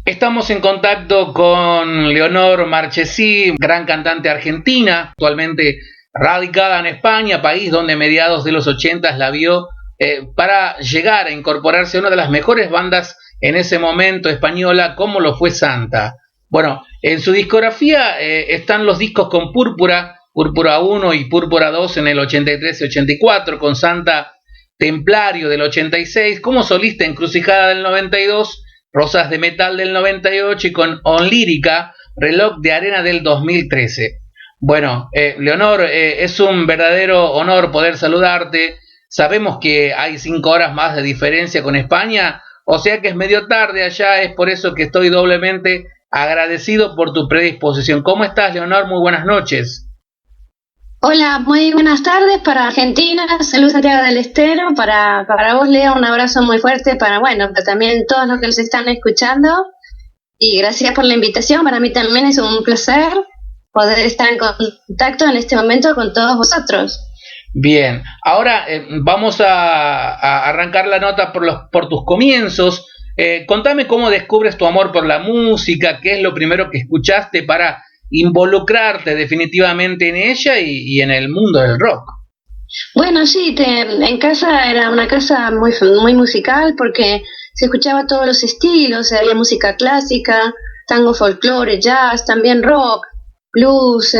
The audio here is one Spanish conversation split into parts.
Estamos en contacto con Leonor Marchesí, gran cantante argentina, actualmente radicada en España, país donde mediados de los 80 la vio para llegar a incorporarse a una de las mejores bandas en ese momento española, como lo fue Santa. Bueno, en su discografía están los discos con Púrpura, Púrpura 1 y Púrpura 2 en el 83 y 84, con Santa Templario del 86, como solista Encrucijada del 92, Rosas de Metal del 98 y con Onlírica, Reloj de Arena del 2013. Bueno, Leonor, es un verdadero honor poder saludarte. Sabemos que hay 5 horas más de diferencia con España, o sea que es medio tarde allá, es por eso que estoy doblemente agradecido por tu predisposición. ¿Cómo estás, Leonor? Muy buenas noches. Hola, muy buenas tardes para Argentina, salud Santiago del Estero, para vos Leo, un abrazo muy fuerte para también todos los que nos están escuchando y gracias por la invitación, para mí también es un placer poder estar en contacto en este momento con todos vosotros. Bien, ahora vamos a arrancar la nota por tus comienzos. Contame cómo descubres tu amor por la música, qué es lo primero que escuchaste para involucrarte definitivamente en ella y en el mundo del rock. Bueno, sí, en casa era una casa muy musical porque se escuchaba todos los estilos, había música clásica, tango, folclore, jazz, también rock, blues,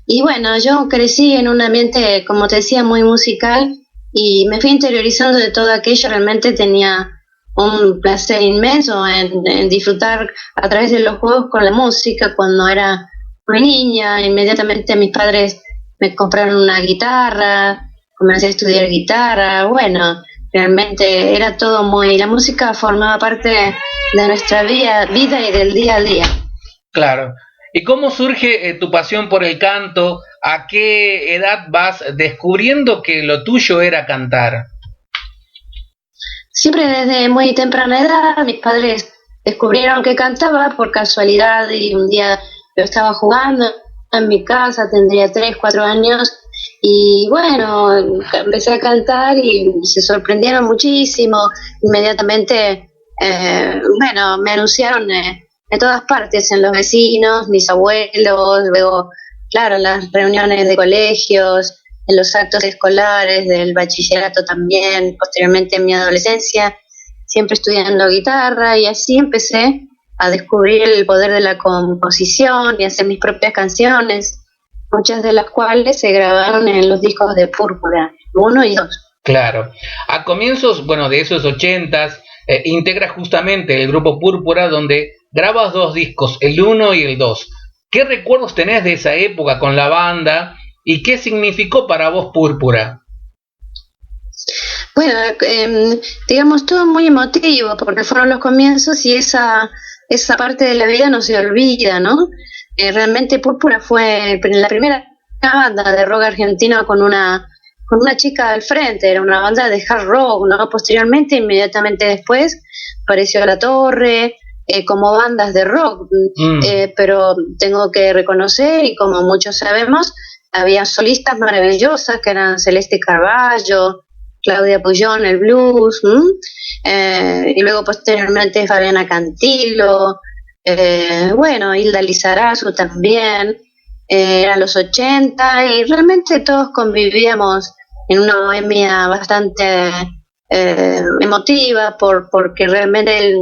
y bueno, yo crecí en un ambiente, como te decía, muy musical y me fui interiorizando de todo aquello, realmente tenía un placer inmenso en disfrutar a través de los juegos con la música cuando era muy niña. Inmediatamente mis padres me compraron una guitarra, comencé a estudiar guitarra, bueno, realmente era todo la música formaba parte de nuestra vida y del día a día. Claro. ¿Y cómo surge tu pasión por el canto? ¿A qué edad vas descubriendo que lo tuyo era cantar? Siempre desde muy temprana edad mis padres descubrieron que cantaba por casualidad y un día yo estaba jugando en mi casa, tendría 3, 4 años y bueno, empecé a cantar y se sorprendieron muchísimo. Inmediatamente, bueno, me anunciaron en todas partes, en los vecinos, mis abuelos, luego, claro, en las reuniones de colegios, en los actos escolares, del bachillerato también, posteriormente en mi adolescencia, siempre estudiando guitarra y así empecé a descubrir el poder de la composición y hacer mis propias canciones, muchas de las cuales se grabaron en los discos de Púrpura 1 y 2. Claro. A comienzos, bueno, de esos 80s, integras justamente el grupo Púrpura, donde grabas 2 discos, el 1 y el 2. ¿Qué recuerdos tenés de esa época con la banda y qué significó para vos Púrpura? Bueno, digamos todo muy emotivo porque fueron los comienzos y esa parte de la vida no se olvida, ¿no? Realmente Púrpura fue la primera banda de rock argentino con una chica al frente, era una banda de hard rock, ¿no? Posteriormente, inmediatamente después, apareció La Torre, como bandas de rock, pero tengo que reconocer, y como muchos sabemos, había solistas maravillosas que eran Celeste Carballo, Claudia Puyón, el blues, y luego posteriormente Fabiana Cantilo, bueno, Hilda Lizarazu también, eran los 80 y realmente todos convivíamos en una bohemia bastante emotiva porque realmente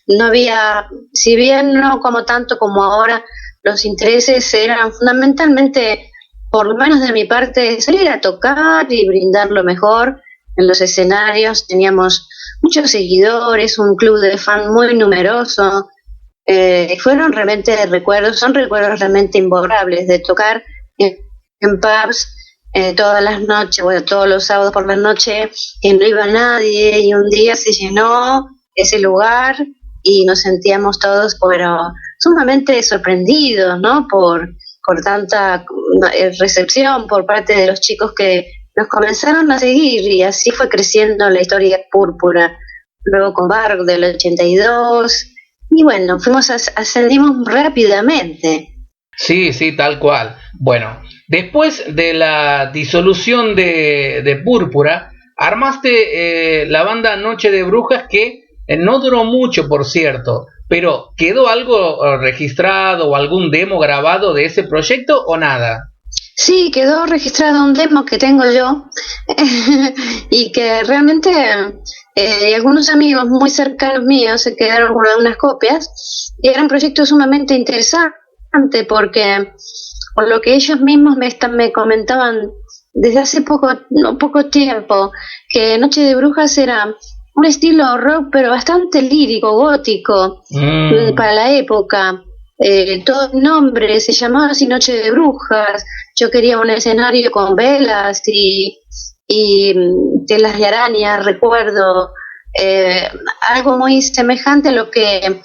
no había, si bien no como tanto como ahora, los intereses eran fundamentalmente, por lo menos de mi parte, salir a tocar y brindar lo mejor en los escenarios. Teníamos muchos seguidores, un club de fan muy numeroso. Fueron realmente recuerdos, son recuerdos realmente imborrables de tocar en pubs todas las noches, bueno, todos los sábados por la noche, que no iba nadie y un día se llenó ese lugar y nos sentíamos todos, pero sumamente sorprendidos, ¿no? Por tanta recepción por parte de los chicos que nos comenzaron a seguir y así fue creciendo la historia Púrpura. Luego con Bark del 82 y bueno, ascendimos rápidamente. Sí, sí, tal cual. Bueno, después de la disolución de Púrpura, armaste la banda Noche de Brujas que no duró mucho, por cierto. pero ¿quedó algo registrado o algún demo grabado de ese proyecto o nada? Sí, quedó registrado un demo que tengo yo y que realmente algunos amigos muy cercanos míos se quedaron con algunas copias y era un proyecto sumamente interesante porque por lo que ellos mismos me comentaban desde hace poco tiempo, que Noche de Brujas era un estilo rock pero bastante lírico, gótico para la época. Todo el nombre se llamaba así Noche de Brujas. Yo quería un escenario con velas y telas de araña, recuerdo algo muy semejante a lo que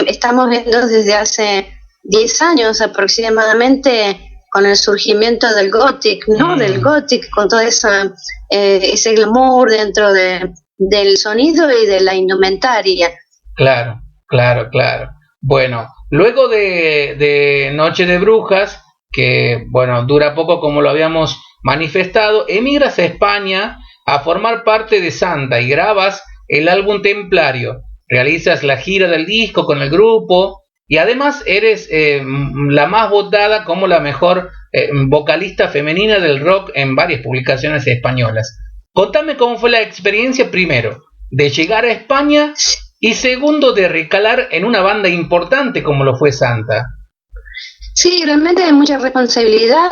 estamos viendo desde hace 10 años aproximadamente con el surgimiento del Gothic, ¿no? Del Gothic, con todo ese glamour dentro del sonido y de la indumentaria. Claro, claro, claro. Bueno, luego de Noche de Brujas, que bueno, dura poco como lo habíamos manifestado, emigras a España a formar parte de Santa y grabas el álbum Templario. Realizas la gira del disco con el grupo y además eres la más votada como la mejor vocalista femenina del rock en varias publicaciones españolas. Contame cómo fue la experiencia, primero, de llegar a España y segundo, de recalar en una banda importante como lo fue Santa. Sí, realmente hay mucha responsabilidad.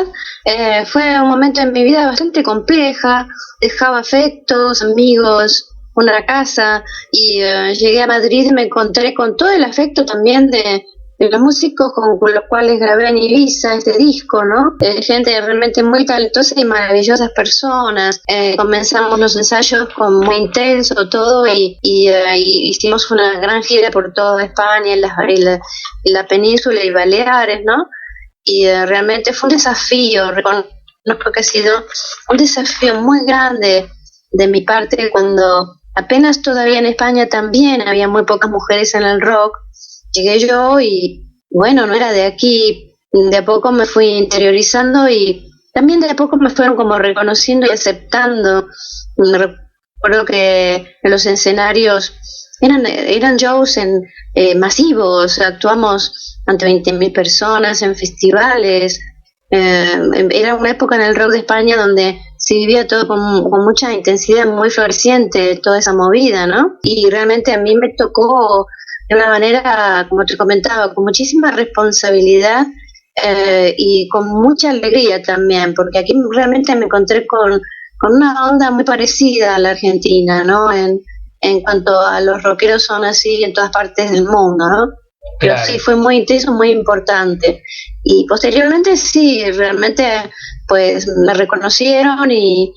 Fue un momento en mi vida bastante compleja. Dejaba afectos, amigos, una casa y llegué a Madrid y me encontré con todo el afecto también de los músicos con los cuales grabé en Ibiza este disco, ¿no? Gente realmente muy talentosa y maravillosas personas. Comenzamos los ensayos con muy intenso todo y hicimos una gran gira por toda España, en la península y Baleares, ¿no? Y realmente fue un desafío, reconozco que ha sido un desafío muy grande de mi parte cuando apenas todavía en España también había muy pocas mujeres en el rock. Llegué yo y bueno, no era de aquí, de a poco me fui interiorizando y también de a poco me fueron como reconociendo y aceptando. Me recuerdo que en los escenarios eran shows masivos, actuamos ante 20.000 personas en festivales. Era una época en el rock de España donde se vivía todo con mucha intensidad, muy floreciente, toda esa movida, ¿no? Y realmente a mí me tocó de una manera, como te comentaba, con muchísima responsabilidad y con mucha alegría también, porque aquí realmente me encontré con una onda muy parecida a la Argentina, ¿no? En cuanto a los rockeros son así en todas partes del mundo, ¿no? Pero Claro. sí, fue muy intenso, muy importante. Y posteriormente sí, realmente pues me reconocieron y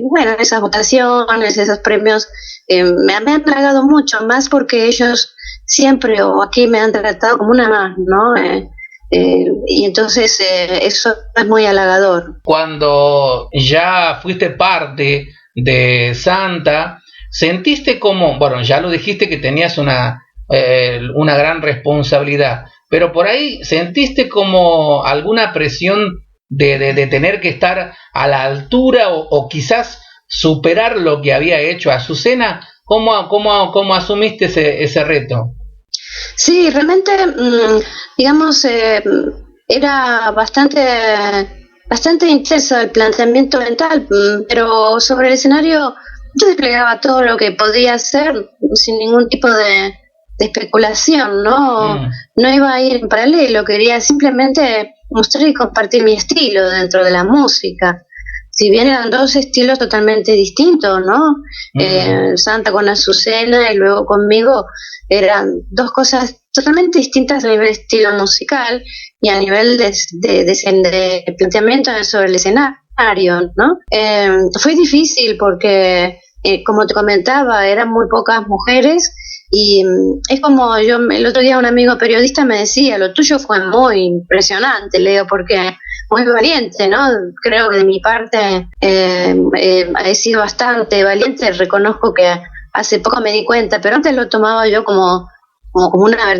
bueno, esas votaciones, esos premios me han halagado mucho, más porque ellos siempre o aquí me han tratado como una más, ¿no? Y entonces eso es muy halagador. Cuando ya fuiste parte de Santa, ¿sentiste como, bueno, ya lo dijiste que tenías una gran responsabilidad, pero por ahí sentiste como alguna presión de tener que estar a la altura o quizás superar lo que había hecho Azucena? ¿Cómo asumiste ese reto? Sí, realmente, digamos, era bastante intenso el planteamiento mental, pero sobre el escenario yo desplegaba todo lo que podía hacer sin ningún tipo de especulación, ¿no? No iba a ir en paralelo, quería simplemente mostrar y compartir mi estilo dentro de la música. Si bien eran dos estilos totalmente distintos, ¿no? Santa con Azucena y luego conmigo eran dos cosas totalmente distintas a nivel de estilo musical y a nivel de planteamiento sobre el escenario, ¿no? Fue difícil porque, como te comentaba, eran muy pocas mujeres y es como el otro día un amigo periodista me decía, lo tuyo fue muy impresionante, Leo, porque muy valiente, ¿no? Creo que de mi parte he sido bastante valiente, reconozco que hace poco me di cuenta, pero antes lo tomaba yo como una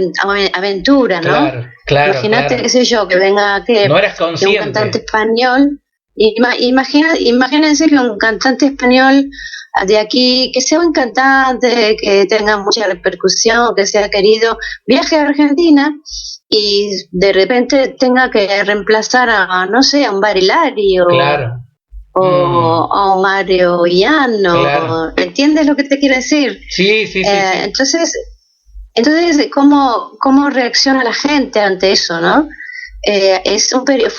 aventura, ¿no? Claro, Imagínate, claro. qué sé yo, que venga No eras que un consciente. cantante español Imagínense que un cantante español de aquí, que sea un cantante, que tenga mucha repercusión, que sea querido, viaje a Argentina y de repente tenga que reemplazar a, no sé, a un Barilari Claro. o a un Mario Iano. Claro. ¿Entiendes lo que te quiero decir? Sí, sí, sí, sí. Entonces, ¿cómo reacciona la gente ante eso, no? Es un periodo,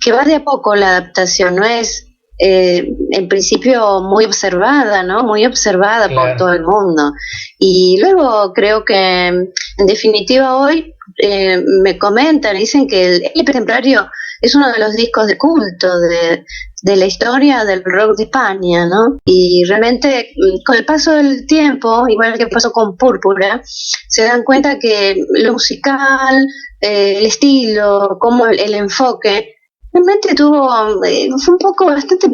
que va de a poco la adaptación, no es en principio muy observada, ¿no? Muy observada por Claro. todo el mundo. Y luego creo que, en definitiva, hoy me comentan, dicen que el LP Templario es uno de los discos de culto de la historia del rock de España, ¿no? Y realmente, con el paso del tiempo, igual que pasó con Púrpura, se dan cuenta que lo musical, el estilo, como el enfoque, realmente fue un poco bastante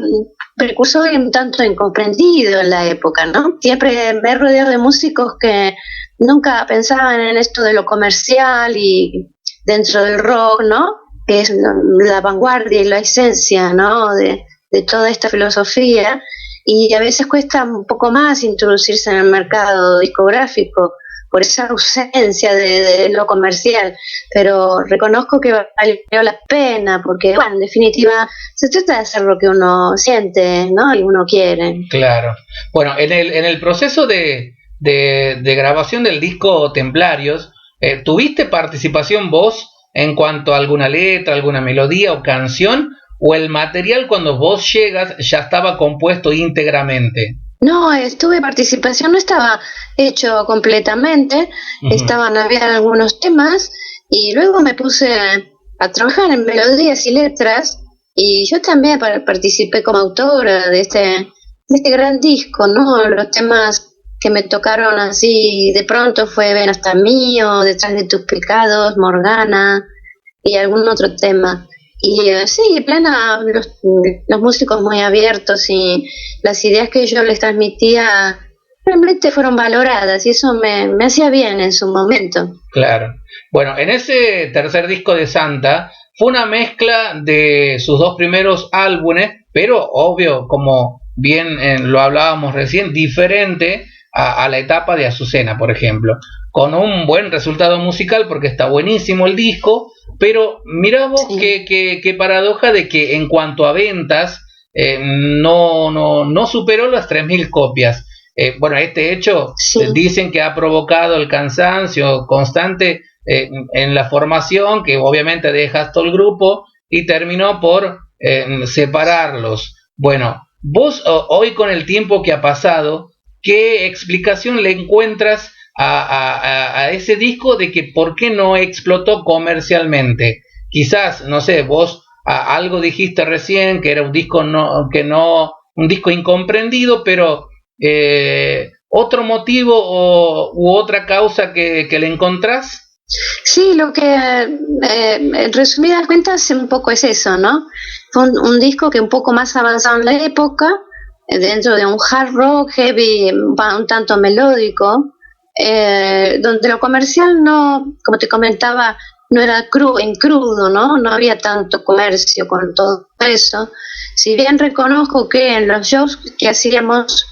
precursor y un tanto incomprendido en la época, ¿no? Siempre me he rodeado de músicos que nunca pensaban en esto de lo comercial y dentro del rock, ¿no? Que es la vanguardia y la esencia, ¿no? De toda esta filosofía, y a veces cuesta un poco más introducirse en el mercado discográfico por esa ausencia de lo comercial, pero reconozco que valió la pena, porque, bueno, en definitiva, se trata de hacer lo que uno siente, ¿no? Y uno quiere. Claro. Bueno, en el proceso de grabación del disco Templarios, ¿tuviste participación vos en cuanto a alguna letra, alguna melodía o canción? ¿O el material cuando vos llegas ya estaba compuesto íntegramente? No, estuve participación, no estaba hecho completamente, había algunos temas, y luego me puse a trabajar en melodías y letras, y yo también participé como autora de este gran disco, ¿no? Los temas que me tocaron así de pronto fue Ven hasta mío, Detrás de tus pecados, Morgana y algún otro tema. Y sí, plena, los músicos muy abiertos, y las ideas que yo les transmitía realmente fueron valoradas, y eso me hacía bien en su momento. Claro. Bueno, en ese tercer disco de Santa fue una mezcla de sus dos primeros álbumes, pero obvio, como bien lo hablábamos recién, diferente a la etapa de Azucena, por ejemplo, con un buen resultado musical porque está buenísimo el disco, pero mirá vos Sí. qué paradoja de que en cuanto a ventas no superó las 3.000 copias. Bueno, este hecho Sí. dicen que ha provocado el cansancio constante en la formación, que obviamente deja todo el grupo y terminó por separarlos. Bueno, vos hoy, con el tiempo que ha pasado, ¿qué explicación le encuentras a ese disco de que por qué no explotó comercialmente? Quizás, no sé, vos algo dijiste recién, que era un disco un disco incomprendido, pero ¿otro motivo u otra causa que le encontrás? Sí, lo que en resumidas cuentas un poco es eso, ¿no? Fue un disco que un poco más avanzado en la época, dentro de un hard rock heavy, un tanto melódico, donde lo comercial no, como te comentaba, no era en crudo, ¿no? No había tanto comercio con todo eso. Si bien reconozco que en los shows que hacíamos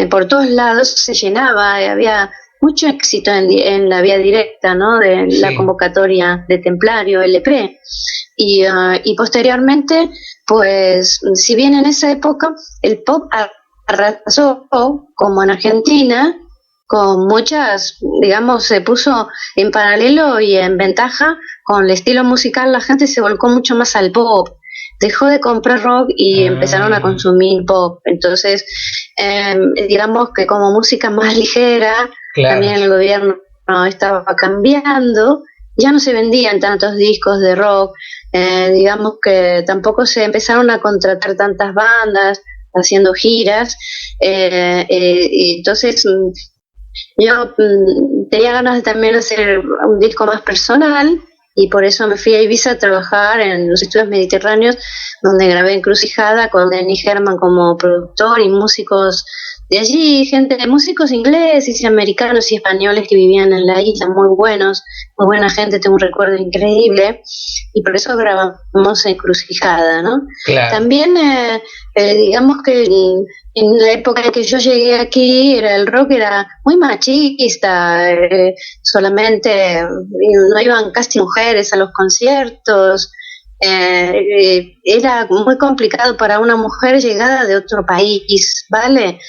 por todos lados se llenaba, había mucho éxito en la vía directa, ¿no? De la Sí. convocatoria de Templario, LP. Y posteriormente, pues, si bien en esa época el pop arrasó, como en Argentina, con muchas, digamos, se puso en paralelo y en ventaja con el estilo musical, la gente se volcó mucho más al pop, dejó de comprar rock y empezaron a consumir pop. Entonces, digamos que como música más ligera, Claro. también el gobierno estaba cambiando, ya no se vendían tantos discos de rock, digamos que tampoco se empezaron a contratar tantas bandas haciendo giras, y entonces yo tenía ganas de también hacer un disco más personal, y por eso me fui a Ibiza a trabajar en los estudios mediterráneos, donde grabé Encrucijada con Denny Herman como productor y músicos de allí, gente de músicos ingleses y americanos y españoles que vivían en la isla, muy buenos, muy buena gente, tengo un recuerdo increíble, y por eso grabamos Encrucijada, ¿no? Claro. También, digamos que en la época en que yo llegué aquí, el rock era muy machista, solamente no iban casi mujeres a los conciertos, era muy complicado para una mujer llegada de otro país, ¿vale?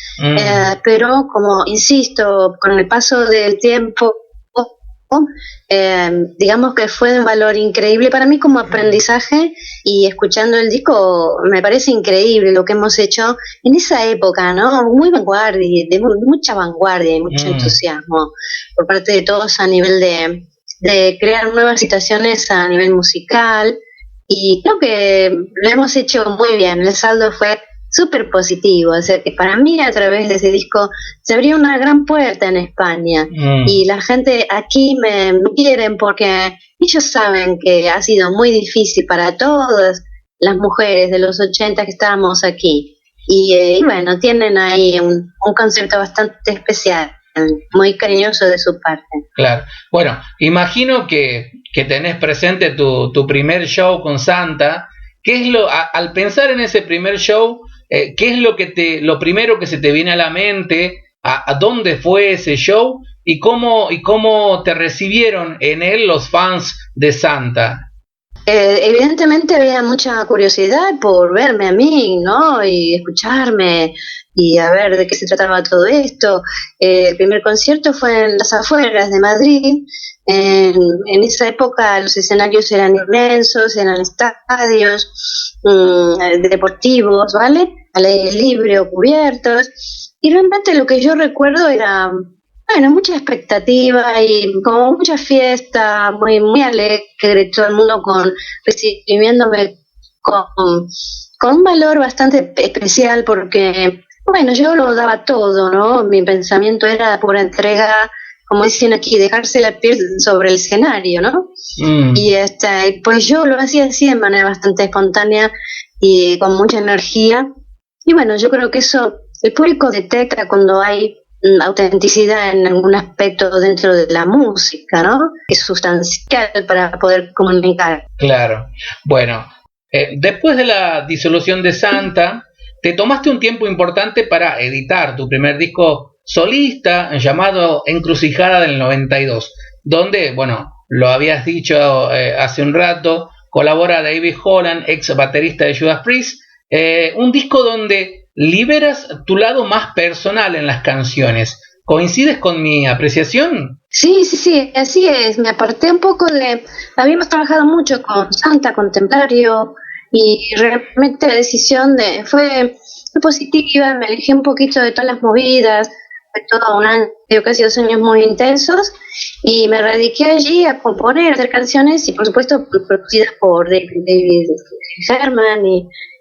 Pero como insisto, con el paso del tiempo, digamos que fue un valor increíble para mí como aprendizaje, y escuchando el disco me parece increíble lo que hemos hecho en esa época, ¿no? Muy vanguardia, de mucha vanguardia y mucho entusiasmo por parte de todos a nivel de crear nuevas situaciones a nivel musical, y creo que lo hemos hecho muy bien. El saldo fue súper positivo, o sea que para mí a través de ese disco se abrió una gran puerta en España, y la gente aquí me quieren porque ellos saben que ha sido muy difícil para todas las mujeres de los 80 que estábamos aquí, y bueno, tienen ahí un concepto bastante especial, muy cariñoso de su parte. Claro. Bueno, imagino que tenés presente tu primer show con Santa. ¿Qué es al pensar en ese primer show, qué es lo primero que se te viene a la mente? ¿A dónde fue ese show? ¿Y cómo te recibieron en él los fans de Santa? Evidentemente había mucha curiosidad por verme a mí, ¿no? Y escucharme y a ver de qué se trataba todo esto. El primer concierto fue en las afueras de Madrid. En esa época los escenarios eran inmensos, eran estadios deportivos, ¿vale? Al aire libre o cubiertos. Y realmente lo que yo recuerdo era, bueno, mucha expectativa y como mucha fiesta, muy, muy alegre, todo el mundo recibiéndome con un valor bastante especial, porque, bueno, yo lo daba todo, ¿no? Mi pensamiento era pura entrega, como dicen aquí, dejarse la piel sobre el escenario, ¿no? Y pues yo lo hacía así de manera bastante espontánea y con mucha energía. Y bueno, yo creo que eso, el público detecta cuando hay autenticidad en algún aspecto dentro de la música, ¿no? Es sustancial para poder comunicar. Claro. Bueno, después de la disolución de Santa, te tomaste un tiempo importante para editar tu primer disco solista llamado Encrucijada del 92, donde, bueno, lo habías dicho hace un rato, colabora David Holland, ex baterista de Judas Priest, un disco donde liberas tu lado más personal en las canciones. ¿Coincides con mi apreciación? Sí, así es. Me aparté un poco habíamos trabajado mucho con Santa, con Templario, y realmente la decisión fue positiva. Me alejé un poquito de todas las movidas, fue todo un año, casi 2 años muy intensos, y me radiqué allí a componer, a hacer canciones, y por supuesto producidas por David Herman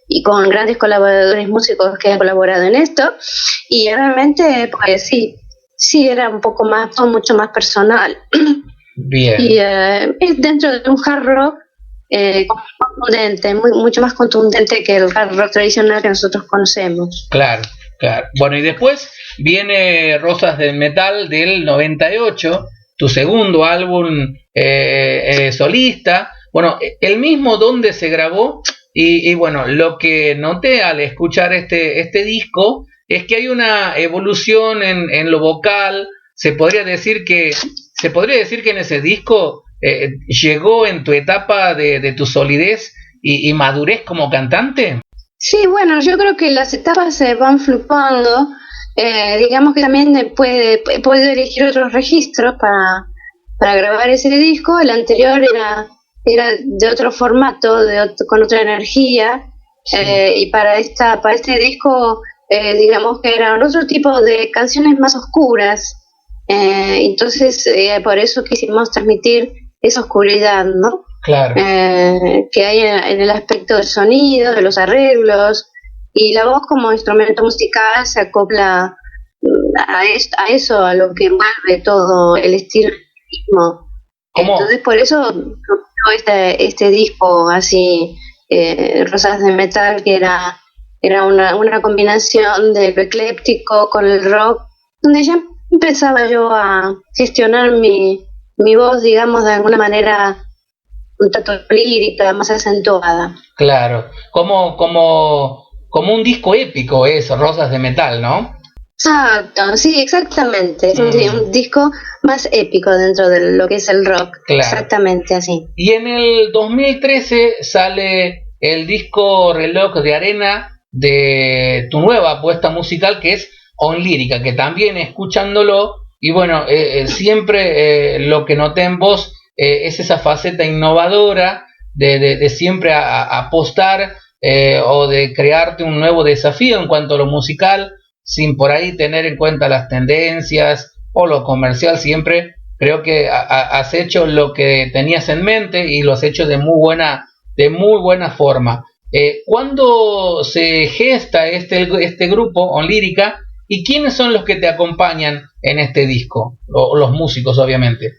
y con grandes colaboradores músicos que han colaborado en esto, y realmente pues sí era un poco más, mucho más personal. Bien. Y es dentro de un hard rock contundente, mucho más contundente que el hard rock tradicional que nosotros conocemos. Claro. Bueno, y después viene Rosas del Metal del 98, tu segundo álbum solista. Bueno, el mismo donde se grabó, y bueno, lo que noté al escuchar este disco es que hay una evolución en lo vocal. Se podría decir que en ese disco llegó en tu etapa de tu solidez y madurez como cantante. Sí, bueno, yo creo que las etapas se van fluctuando. Digamos que también puedo elegir otros registros para grabar ese disco. El anterior era de otro formato, con otra energía, y para este disco, digamos que eran otro tipo de canciones más oscuras. Entonces, por eso quisimos transmitir esa oscuridad, ¿no? Claro. Que hay en el aspecto del sonido, de los arreglos, y la voz como instrumento musical se acopla a eso, a lo que envuelve todo el estilo mismo. Entonces por eso este disco así, Rosas de Metal, que era Era una combinación de lo ecléptico con el rock, donde ya empezaba yo a gestionar mi voz, digamos, de alguna manera un tanto lírica, más acentuada. Claro, como un disco épico eso, Rosas de Metal, ¿no? Exacto, sí, exactamente. Es un disco más épico dentro de lo que es el rock. Claro. Exactamente así. Y en el 2013 sale el disco Reloj de Arena de tu nueva apuesta musical, que es Onlírica, que también escuchándolo, y bueno, siempre lo que noté en vos es esa faceta innovadora de siempre apostar o de crearte un nuevo desafío en cuanto a lo musical, sin por ahí tener en cuenta las tendencias o lo comercial. Siempre creo que has hecho lo que tenías en mente y lo has hecho de muy buena forma. ¿Cuándo se gesta este grupo Onlírica y quiénes son los que te acompañan en este disco? Los músicos, obviamente.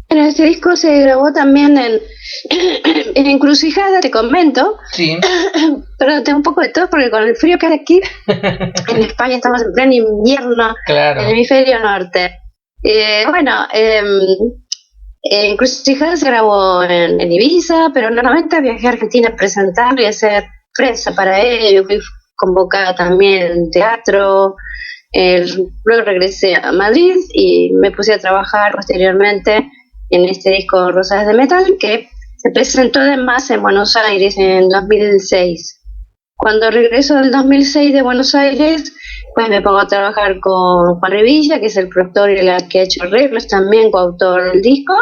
Bueno, este disco se grabó también en Encrucijada, te comento. Sí. Pero tengo un poco de todo porque con el frío que hay aquí, en España estamos en pleno invierno, claro. En el hemisferio norte. Encrucijada se grabó en Ibiza, pero normalmente viajé a Argentina a presentarlo y a hacer prensa para ello. Fui convocada también en teatro. Luego regresé a Madrid y me puse a trabajar posteriormente en este disco Rosas de Metal, que se presentó además en Buenos Aires en 2006. Cuando regreso del 2006 de Buenos Aires, pues me pongo a trabajar con Juan Revilla, que es el productor y el que ha hecho arreglos, también coautor del disco,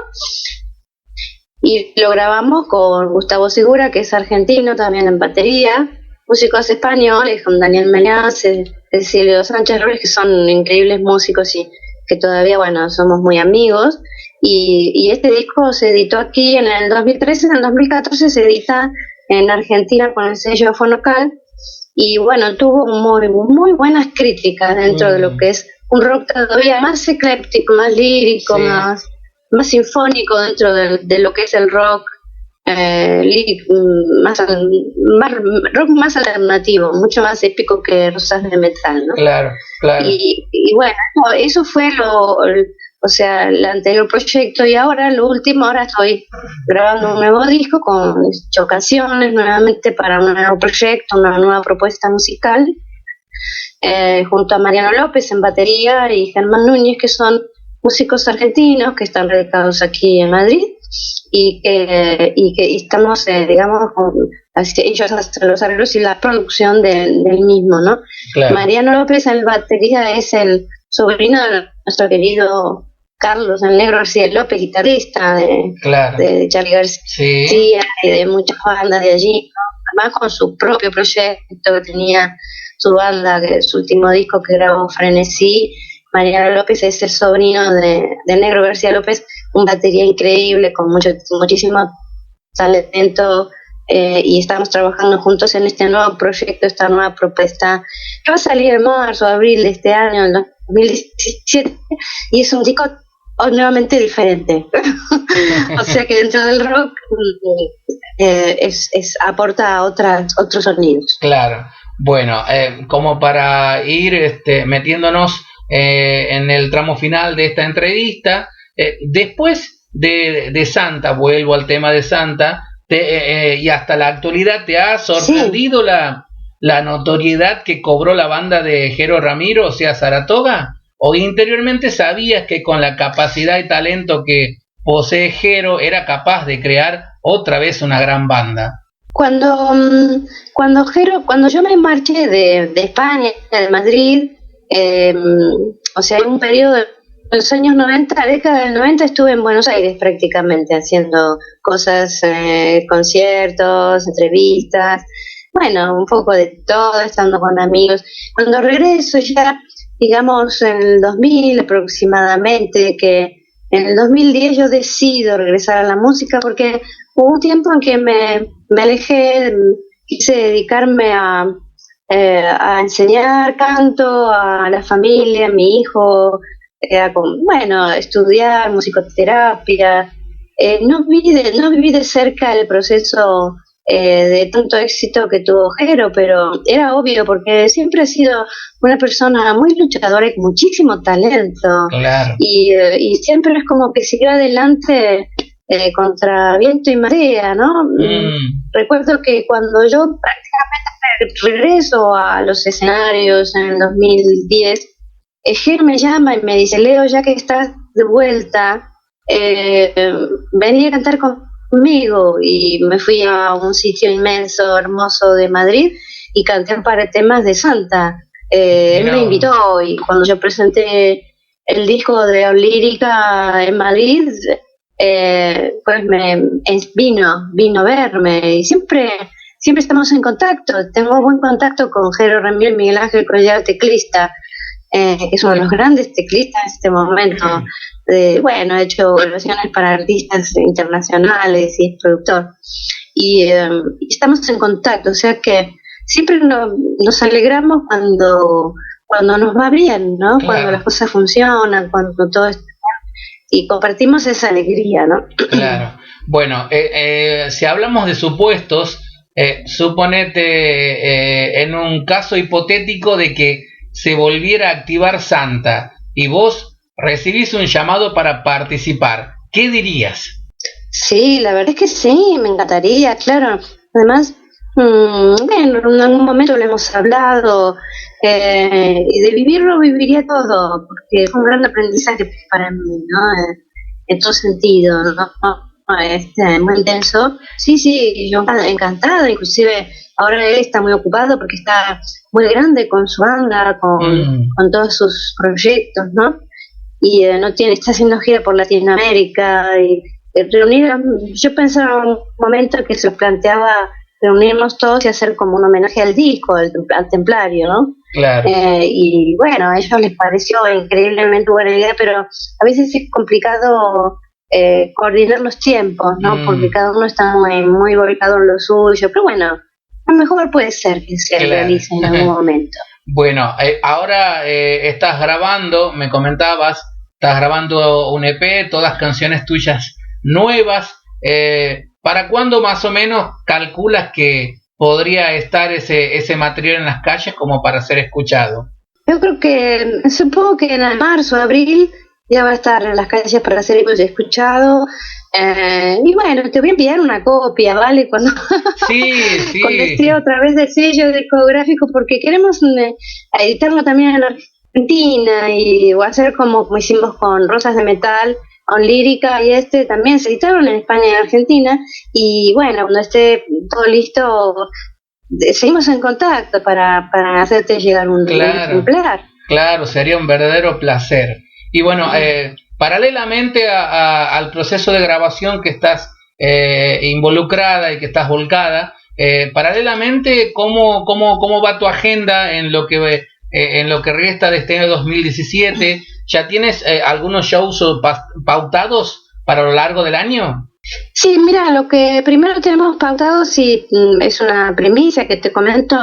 y lo grabamos con Gustavo Segura, que es argentino, también en batería, músicos españoles, con Daniel Meñaz, Cecilio Sánchez Ruiz, que son increíbles músicos y que todavía, bueno, somos muy amigos. Y este disco se editó aquí en el 2013, en el 2014 se edita en Argentina con el sello Fonocal, y bueno, tuvo muy buenas críticas dentro de lo que es un rock todavía más ecléptico, más lírico, sí, más sinfónico dentro de lo que es el rock, rock más alternativo, mucho más épico que Rosas de Metal, ¿no? Claro. Y bueno, eso fue el anterior proyecto, y ahora estoy grabando un nuevo disco con 8 canciones nuevamente para un nuevo proyecto, una nueva propuesta musical, junto a Mariano López en batería y Germán Núñez, que son músicos argentinos que están radicados aquí en Madrid y que estamos, ellos hacen los arreglos y la producción del mismo, ¿no? Claro. Mariano López en batería es el sobrino de nuestro querido Carlos el Negro García López, guitarrista de Charly García, sí, y de muchas bandas de allí, ¿no? Además con su propio proyecto que tenía su banda, su último disco que grabó Frenesí. Mariano López es el sobrino de Negro García López, un batería increíble con muchísimo talento, y estamos trabajando juntos en este nuevo proyecto, esta nueva propuesta que va a salir en marzo, abril de este año, en 2017, y es un disco nuevamente diferente. O sea que dentro del rock aporta otros sonidos. Claro. Bueno, como para ir metiéndonos en el tramo final de esta entrevista, después de Santa, vuelvo al tema de Santa, y hasta la actualidad, ¿te ha sorprendido la notoriedad que cobró la banda de Jero Ramiro, o sea, Saratoga? ¿O interiormente sabías que con la capacidad y talento que posee Jero era capaz de crear otra vez una gran banda? Cuando yo me marché de España, de Madrid, en un periodo de los años 90, la década del 90, estuve en Buenos Aires prácticamente haciendo cosas, conciertos, entrevistas, bueno, un poco de todo, estando con amigos. Cuando regreso ya, digamos en el 2000 aproximadamente, que en el 2010 yo decido regresar a la música porque hubo un tiempo en que me alejé, quise dedicarme a enseñar canto a la familia, a mi hijo, a estudiar musicoterapia. No viví de cerca el proceso de tanto éxito que tuvo Jero, pero era obvio porque siempre ha sido una persona muy luchadora y con muchísimo talento. Claro. Y siempre es como que siguió adelante contra viento y marea, ¿no? Recuerdo que cuando yo prácticamente regreso a los escenarios en el 2010, Ger me llama y me dice, Leo, ya que estás de vuelta, vení a cantar conmigo. Y me fui a un sitio inmenso, hermoso de Madrid y canté un par de temas de Santa. Él me invitó y cuando yo presenté el disco de Lírica en Madrid, pues vino a verme y siempre estamos en contacto. Tengo buen contacto con Jero Ramiel, Miguel Ángel Collar, teclista, que es uno de los grandes teclistas en este momento. Ha hecho grabaciones para artistas internacionales y es productor. Y estamos en contacto, o sea que siempre nos alegramos cuando nos va bien, ¿no? Claro. Cuando las cosas funcionan, cuando todo está y compartimos esa alegría, ¿no? Claro. Bueno, si hablamos de supuestos, suponete en un caso hipotético de que se volviera a activar Santa y vos recibís un llamado para participar, ¿qué dirías? Sí, la verdad es que sí, me encantaría, claro. Además, en algún momento lo hemos hablado, y de vivirlo viviría todo, porque es un gran aprendizaje para mí, ¿no? En todo sentido, ¿no? Muy intenso. Sí, yo encantada, inclusive ahora él está muy ocupado porque está muy grande con su banda, con todos sus proyectos, ¿no? Y está haciendo gira por Latinoamérica y yo pensaba en un momento que se planteaba reunirnos todos y hacer como un homenaje al disco, al Templario, ¿no? Claro. Y bueno, a ellos les pareció increíblemente buena idea, pero a veces es complicado coordinar los tiempos, ¿no? Porque cada uno está muy volcado en lo suyo, pero bueno, a lo mejor puede ser que se realice en algún momento. Bueno, ahora estás grabando, me comentabas, estás grabando un EP, todas canciones tuyas nuevas. ¿Para cuándo más o menos calculas que podría estar ese material en las calles como para ser escuchado? Yo creo que, supongo que en marzo, abril, ya va a estar en las calles para ser escuchado. Y bueno, te voy a enviar una copia, ¿vale? Cuando esté otra vez del sello discográfico, porque queremos editarlo también en Argentina o hacer como hicimos con Rosas de Metal, con Lírica y también se editaron en España y en Argentina. Y bueno, cuando esté todo listo, seguimos en contacto para hacerte llegar un ejemplar. Claro, sería un verdadero placer. Y bueno, paralelamente al proceso de grabación que estás involucrada y que estás volcada, paralelamente, ¿cómo va tu agenda en lo que resta de este año 2017? ¿Ya tienes algunos shows pautados para lo largo del año? Sí, mira, lo que primero tenemos pautado, sí, es una primicia que te comento,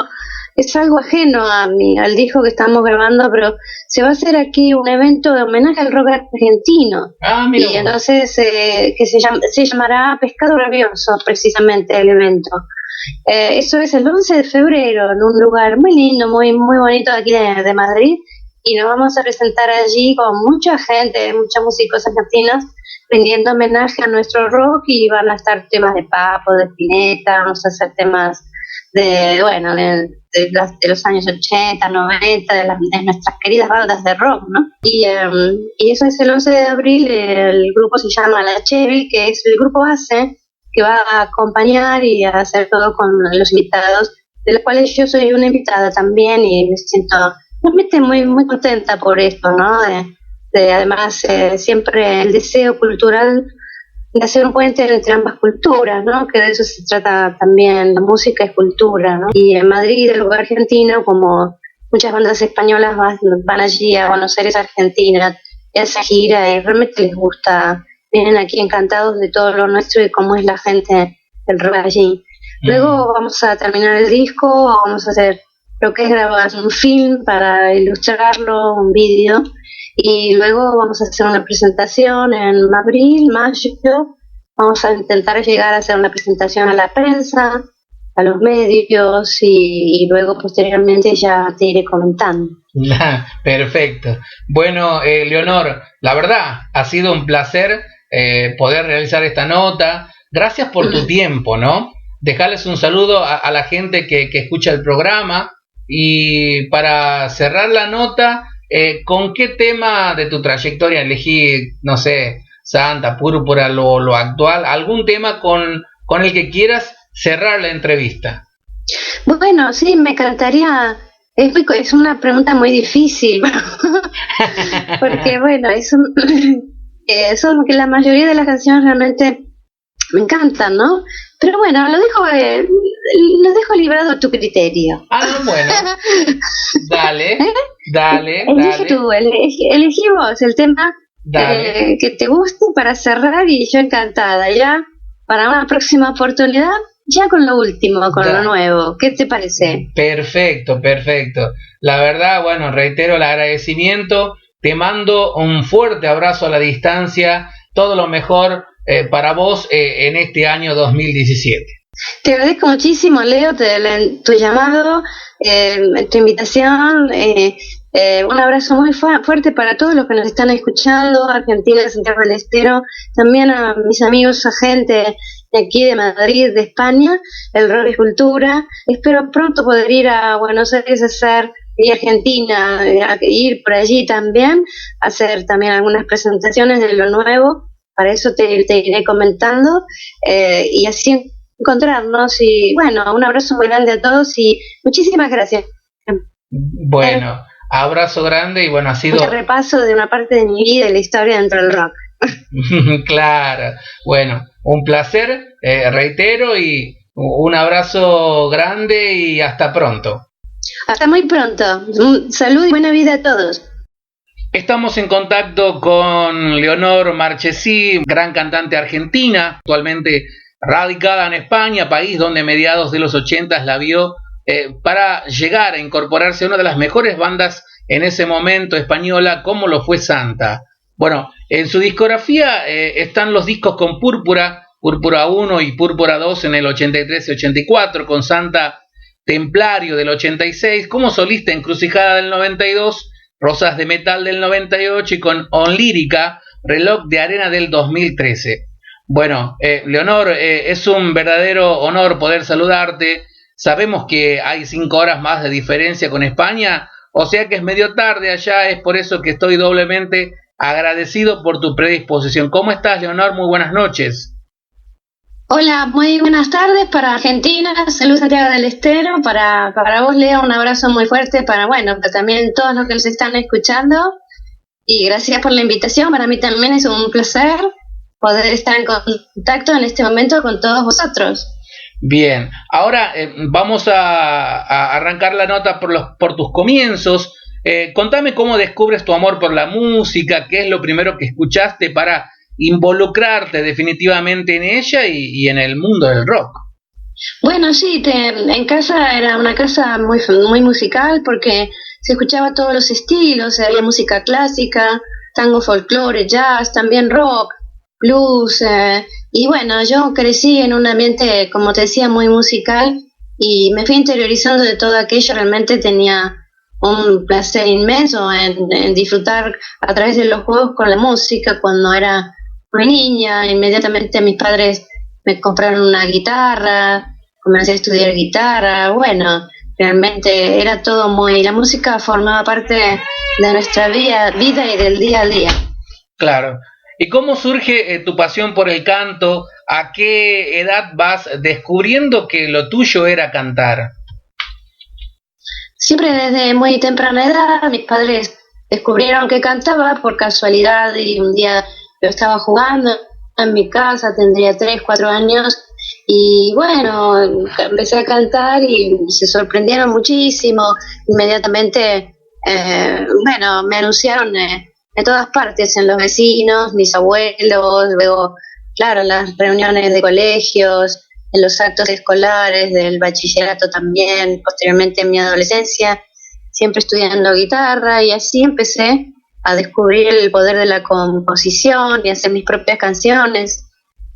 es algo ajeno al disco que estamos grabando, pero se va a hacer aquí un evento de homenaje al rock argentino. Mira. Y entonces que se llamará Pescado Rabioso, precisamente el evento. Eso es el 11 de febrero en un lugar muy lindo, muy bonito aquí de Madrid, y nos vamos a presentar allí con mucha gente, muchos músicos argentinos rindiendo homenaje a nuestro rock, y van a estar temas de Papo, de Spinetta, vamos a hacer temas de los años 80, 90, de nuestras queridas bandas de rock, ¿no? Y eso es el 11 de abril, el grupo se llama La Chevy, que es el grupo base que va a acompañar y a hacer todo con los invitados, de los cuales yo soy una invitada también, y me siento realmente muy contenta por esto, ¿no? Además, siempre el deseo cultural de hacer un puente entre ambas culturas, ¿no? Que de eso se trata también, la música es cultura, ¿no? Y en Madrid, el lugar argentino, como muchas bandas españolas van allí a Buenos Aires, Argentina, a esa gira, y realmente les gusta, vienen aquí encantados de todo lo nuestro y cómo es la gente del rock allí. Luego vamos a terminar el disco, vamos a hacer lo que es grabar un film para ilustrarlo, un vídeo, y luego vamos a hacer una presentación en abril, mayo, Vamos a intentar llegar a hacer una presentación a la prensa, a los medios y luego posteriormente ya te iré comentando. Perfecto. Bueno, Leonor, la verdad ha sido un placer poder realizar esta nota. Gracias por tu tiempo, ¿no? Dejarles un saludo a la gente que escucha el programa y para cerrar la nota, ¿con qué tema de tu trayectoria elegí, no sé, Santa, Púrpura, lo actual? ¿Algún tema con el que quieras cerrar la entrevista? Bueno, sí, me encantaría. Es una pregunta muy difícil, porque bueno, son que la mayoría de las canciones realmente me encantan, ¿no? Pero bueno, lo dejo librado a tu criterio. Ah, bueno, dale, dale, Elige tú, elegí vos el tema dale. que te guste para cerrar y yo encantada. Ya para una próxima oportunidad, ya con lo último, con lo nuevo. ¿Qué te parece? Perfecto, perfecto. La verdad, bueno, reitero el agradecimiento. Te mando un fuerte abrazo a la distancia. Todo lo mejor para vos en este año 2017. Te agradezco muchísimo, Leo, tu llamado, tu invitación. Un abrazo muy fuerte para todos los que nos están escuchando, Argentina, Santiago del Estero, también a mis amigos, a gente de aquí de Madrid, de España, el Rock y Cultura. Espero pronto poder ir a Buenos Aires y Argentina, a ir por allí también, hacer también algunas presentaciones de lo nuevo. Para eso te iré comentando y así encontrarnos. Y bueno, un abrazo muy grande a todos y muchísimas gracias. Bueno, abrazo grande y bueno, ha sido un repaso de una parte de mi vida y la historia dentro del rock. Claro, bueno, un placer, reitero, y un abrazo grande y hasta pronto. Hasta muy pronto. Salud y buena vida a todos. Estamos en contacto con Leonor Marchesí, gran cantante argentina, actualmente radicada en España, país donde a mediados de los 80 la vio para llegar a incorporarse a una de las mejores bandas en ese momento española, como lo fue Santa. Bueno, en su discografía están los discos con Púrpura, Púrpura 1 y Púrpura 2 en el 83 y 84, con Santa Templario del 86, como solista Encrucijada del 92, Rosas de Metal del 98 y con Onlírica, Reloj de Arena del 2013. Bueno, Leonor, es un verdadero honor poder saludarte. Sabemos que hay 5 horas más de diferencia con España, o sea que es medio tarde allá, es por eso que estoy doblemente agradecido por tu predisposición. ¿Cómo estás, Leonor? Muy buenas noches. Hola, muy buenas tardes para Argentina, salud Santiago del Estero, para vos, Leo, un abrazo muy fuerte, para también todos los que nos están escuchando, y gracias por la invitación. Para mí también es un placer poder estar en contacto en este momento con todos vosotros. Bien, ahora vamos a arrancar la nota por tus comienzos. Contame cómo descubres tu amor por la música, qué es lo primero que escuchaste para involucrarte definitivamente en ella y en el mundo del rock. Bueno, sí, en casa era una casa muy, muy musical porque se escuchaba todos los estilos, había música clásica, tango, folclore, jazz, también rock, blues, y bueno, yo crecí en un ambiente, como te decía, muy musical y me fui interiorizando de todo aquello. Realmente tenía un placer inmenso en disfrutar a través de los juegos con la música. Cuando era muy niña, inmediatamente mis padres me compraron una guitarra, comencé a estudiar guitarra. Bueno, realmente era todo la música formaba parte de nuestra vida y del día a día. Claro. ¿Y cómo surge tu pasión por el canto? ¿A qué edad vas descubriendo que lo tuyo era cantar? Siempre desde muy temprana edad mis padres descubrieron que cantaba por casualidad y un día yo estaba jugando en mi casa, tendría 3, 4 años, y bueno, empecé a cantar y se sorprendieron muchísimo. Inmediatamente, me anunciaron en todas partes, en los vecinos, mis abuelos, luego, claro, en las reuniones de colegios, en los actos escolares, del bachillerato también, posteriormente en mi adolescencia, siempre estudiando guitarra, y así empecé a descubrir el poder de la composición y hacer mis propias canciones.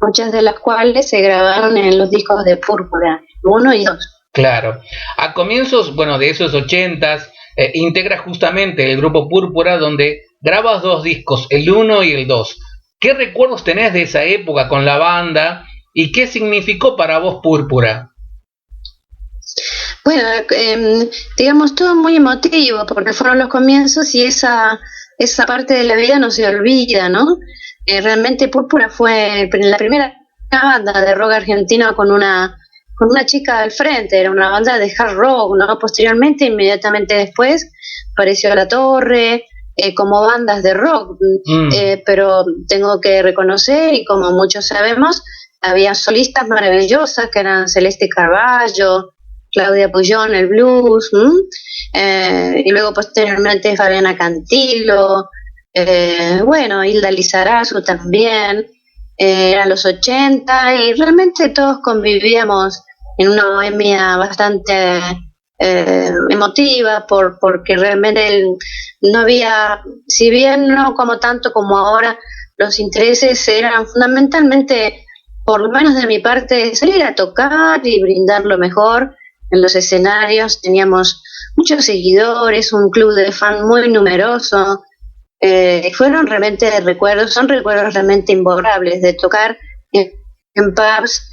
muchas de las cuales se grabaron en los discos de Púrpura, 1 y 2. Claro. A comienzos, bueno, de esos 80s, integras justamente el grupo Púrpura, donde grabas 2 discos, el 1 y el 2. ¿Qué recuerdos tenés de esa época con la banda y qué significó para vos Púrpura? Bueno, digamos todo muy emotivo porque fueron los comienzos y esa parte de la vida no se olvida, ¿no? Realmente Púrpura fue la primera banda de rock argentino con una chica al frente, era una banda de hard rock, ¿no? Posteriormente, inmediatamente después, apareció La Torre, como bandas de rock, pero tengo que reconocer, y como muchos sabemos, había solistas maravillosas que eran Celeste Carballo, Claudia Puyón, el blues, y luego posteriormente Fabiana Cantilo, bueno, Hilda Lizarazu también, eran los 80 y realmente todos convivíamos en una bohemia bastante emotiva porque realmente no había, si bien no como tanto como ahora, los intereses eran fundamentalmente, por lo menos de mi parte, salir a tocar y brindar lo mejor en los escenarios. Teníamos muchos seguidores, un club de fan muy numeroso. Fueron realmente son recuerdos realmente imborrables de tocar en pubs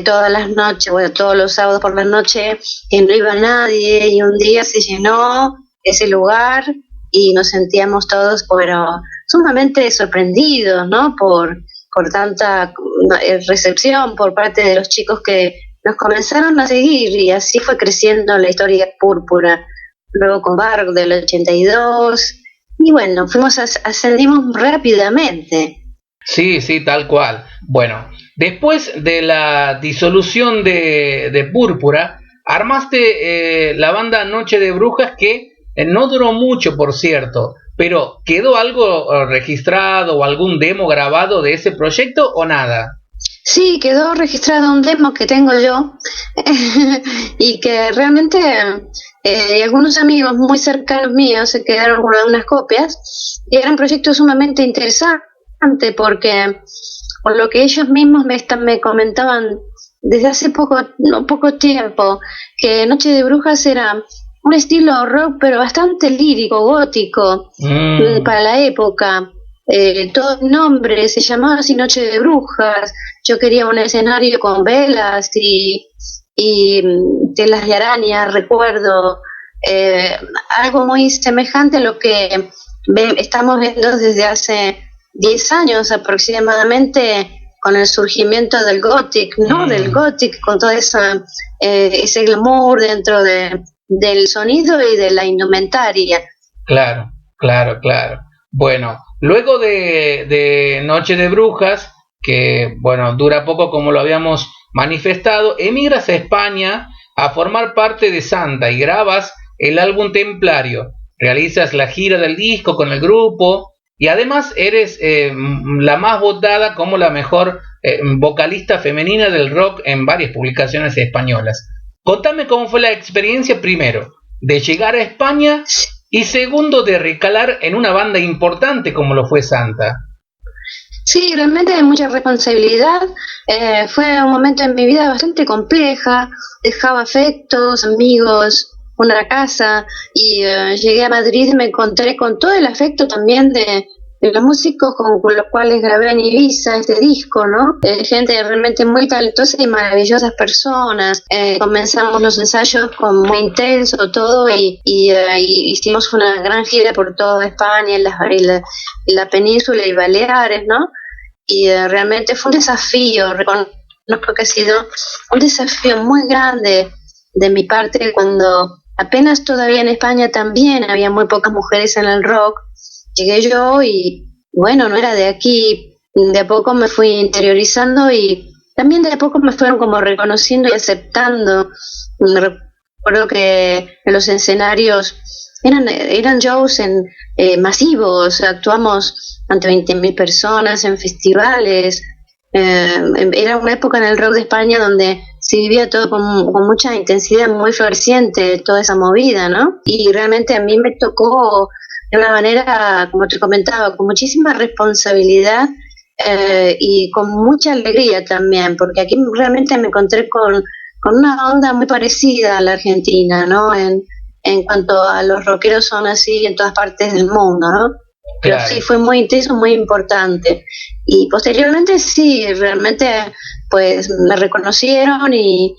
todas las noches, bueno, todos los sábados por la noche, que no iba nadie y un día se llenó ese lugar y nos sentíamos todos, pero sumamente sorprendidos, ¿no? Por tanta recepción por parte de los chicos que nos comenzaron a seguir, y así fue creciendo la historia Púrpura. Luego con Bark del 82, y bueno, ascendimos rápidamente. Sí, sí, tal cual. Bueno, después de la disolución de Púrpura, armaste la banda Noche de Brujas, que no duró mucho, por cierto, pero ¿quedó algo registrado o algún demo grabado de ese proyecto o nada? Sí, quedó registrado un demo que tengo yo y que realmente algunos amigos muy cercanos míos se quedaron con algunas copias, y era un proyecto sumamente interesante porque por lo que ellos mismos me comentaban desde hace poco tiempo, que Noche de Brujas era un estilo rock pero bastante lírico, gótico, para la época. Todo el nombre se llamaba así, Noche de Brujas. Yo quería un escenario con velas y telas de araña, recuerdo, algo muy semejante a lo que estamos viendo desde hace 10 años aproximadamente, con el surgimiento del Gothic, ¿no? Del Gothic, con todo ese glamour dentro del sonido y de la indumentaria. Claro, claro, claro. Bueno, luego de Noche de Brujas, que bueno, dura poco como lo habíamos manifestado, emigras a España a formar parte de Santa y grabas el álbum Templario. Realizas la gira del disco con el grupo y además eres la más votada como la mejor vocalista femenina del rock en varias publicaciones españolas. Contame cómo fue la experiencia, primero, de llegar a España, y segundo, de recalar en una banda importante como lo fue Santa. Sí, realmente hay mucha responsabilidad. Fue un momento en mi vida bastante compleja. Dejaba afectos, amigos, una casa, y llegué a Madrid y me encontré con todo el afecto también de los músicos con los cuales grabé en Ibiza este disco, ¿no? Gente realmente muy talentosa y maravillosas personas. Comenzamos los ensayos con muy intenso todo, y hicimos una gran gira por toda España, en la península y Baleares, ¿no? Y realmente fue un desafío, reconozco que ha sido un desafío muy grande de mi parte, cuando apenas todavía en España también había muy pocas mujeres en el rock. Llegué yo y bueno, no era de aquí. De a poco me fui interiorizando y también de a poco me fueron como reconociendo y aceptando. Me recuerdo que en los escenarios eran shows masivos, actuamos ante 20.000 personas en festivales. Era una época en el rock de España donde se vivía todo con mucha intensidad, muy floreciente, toda esa movida, ¿no? Y realmente a mí me tocó de una manera, como te comentaba, con muchísima responsabilidad, y con mucha alegría también, porque aquí realmente me encontré con una onda muy parecida a la Argentina, ¿no? En cuanto a los rockeros son así en todas partes del mundo, ¿no? Pero Claro. sí, fue muy intenso, muy importante. Y posteriormente sí, realmente pues me reconocieron y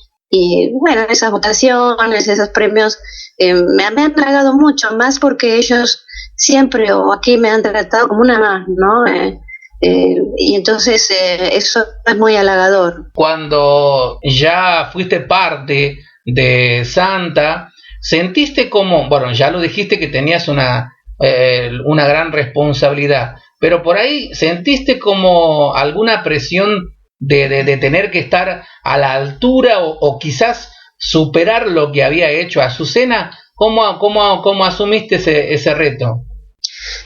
bueno, esas votaciones, esos premios me han halagado mucho, más porque ellos siempre o aquí me han tratado como una más, ¿no? Y entonces eso es muy halagador. Cuando ya fuiste parte de Santa, ¿sentiste como, bueno, ya lo dijiste que tenías una gran responsabilidad, pero por ahí sentiste como alguna presión de tener que estar a la altura o quizás superar lo que había hecho Azucena? ¿Cómo asumiste ese reto?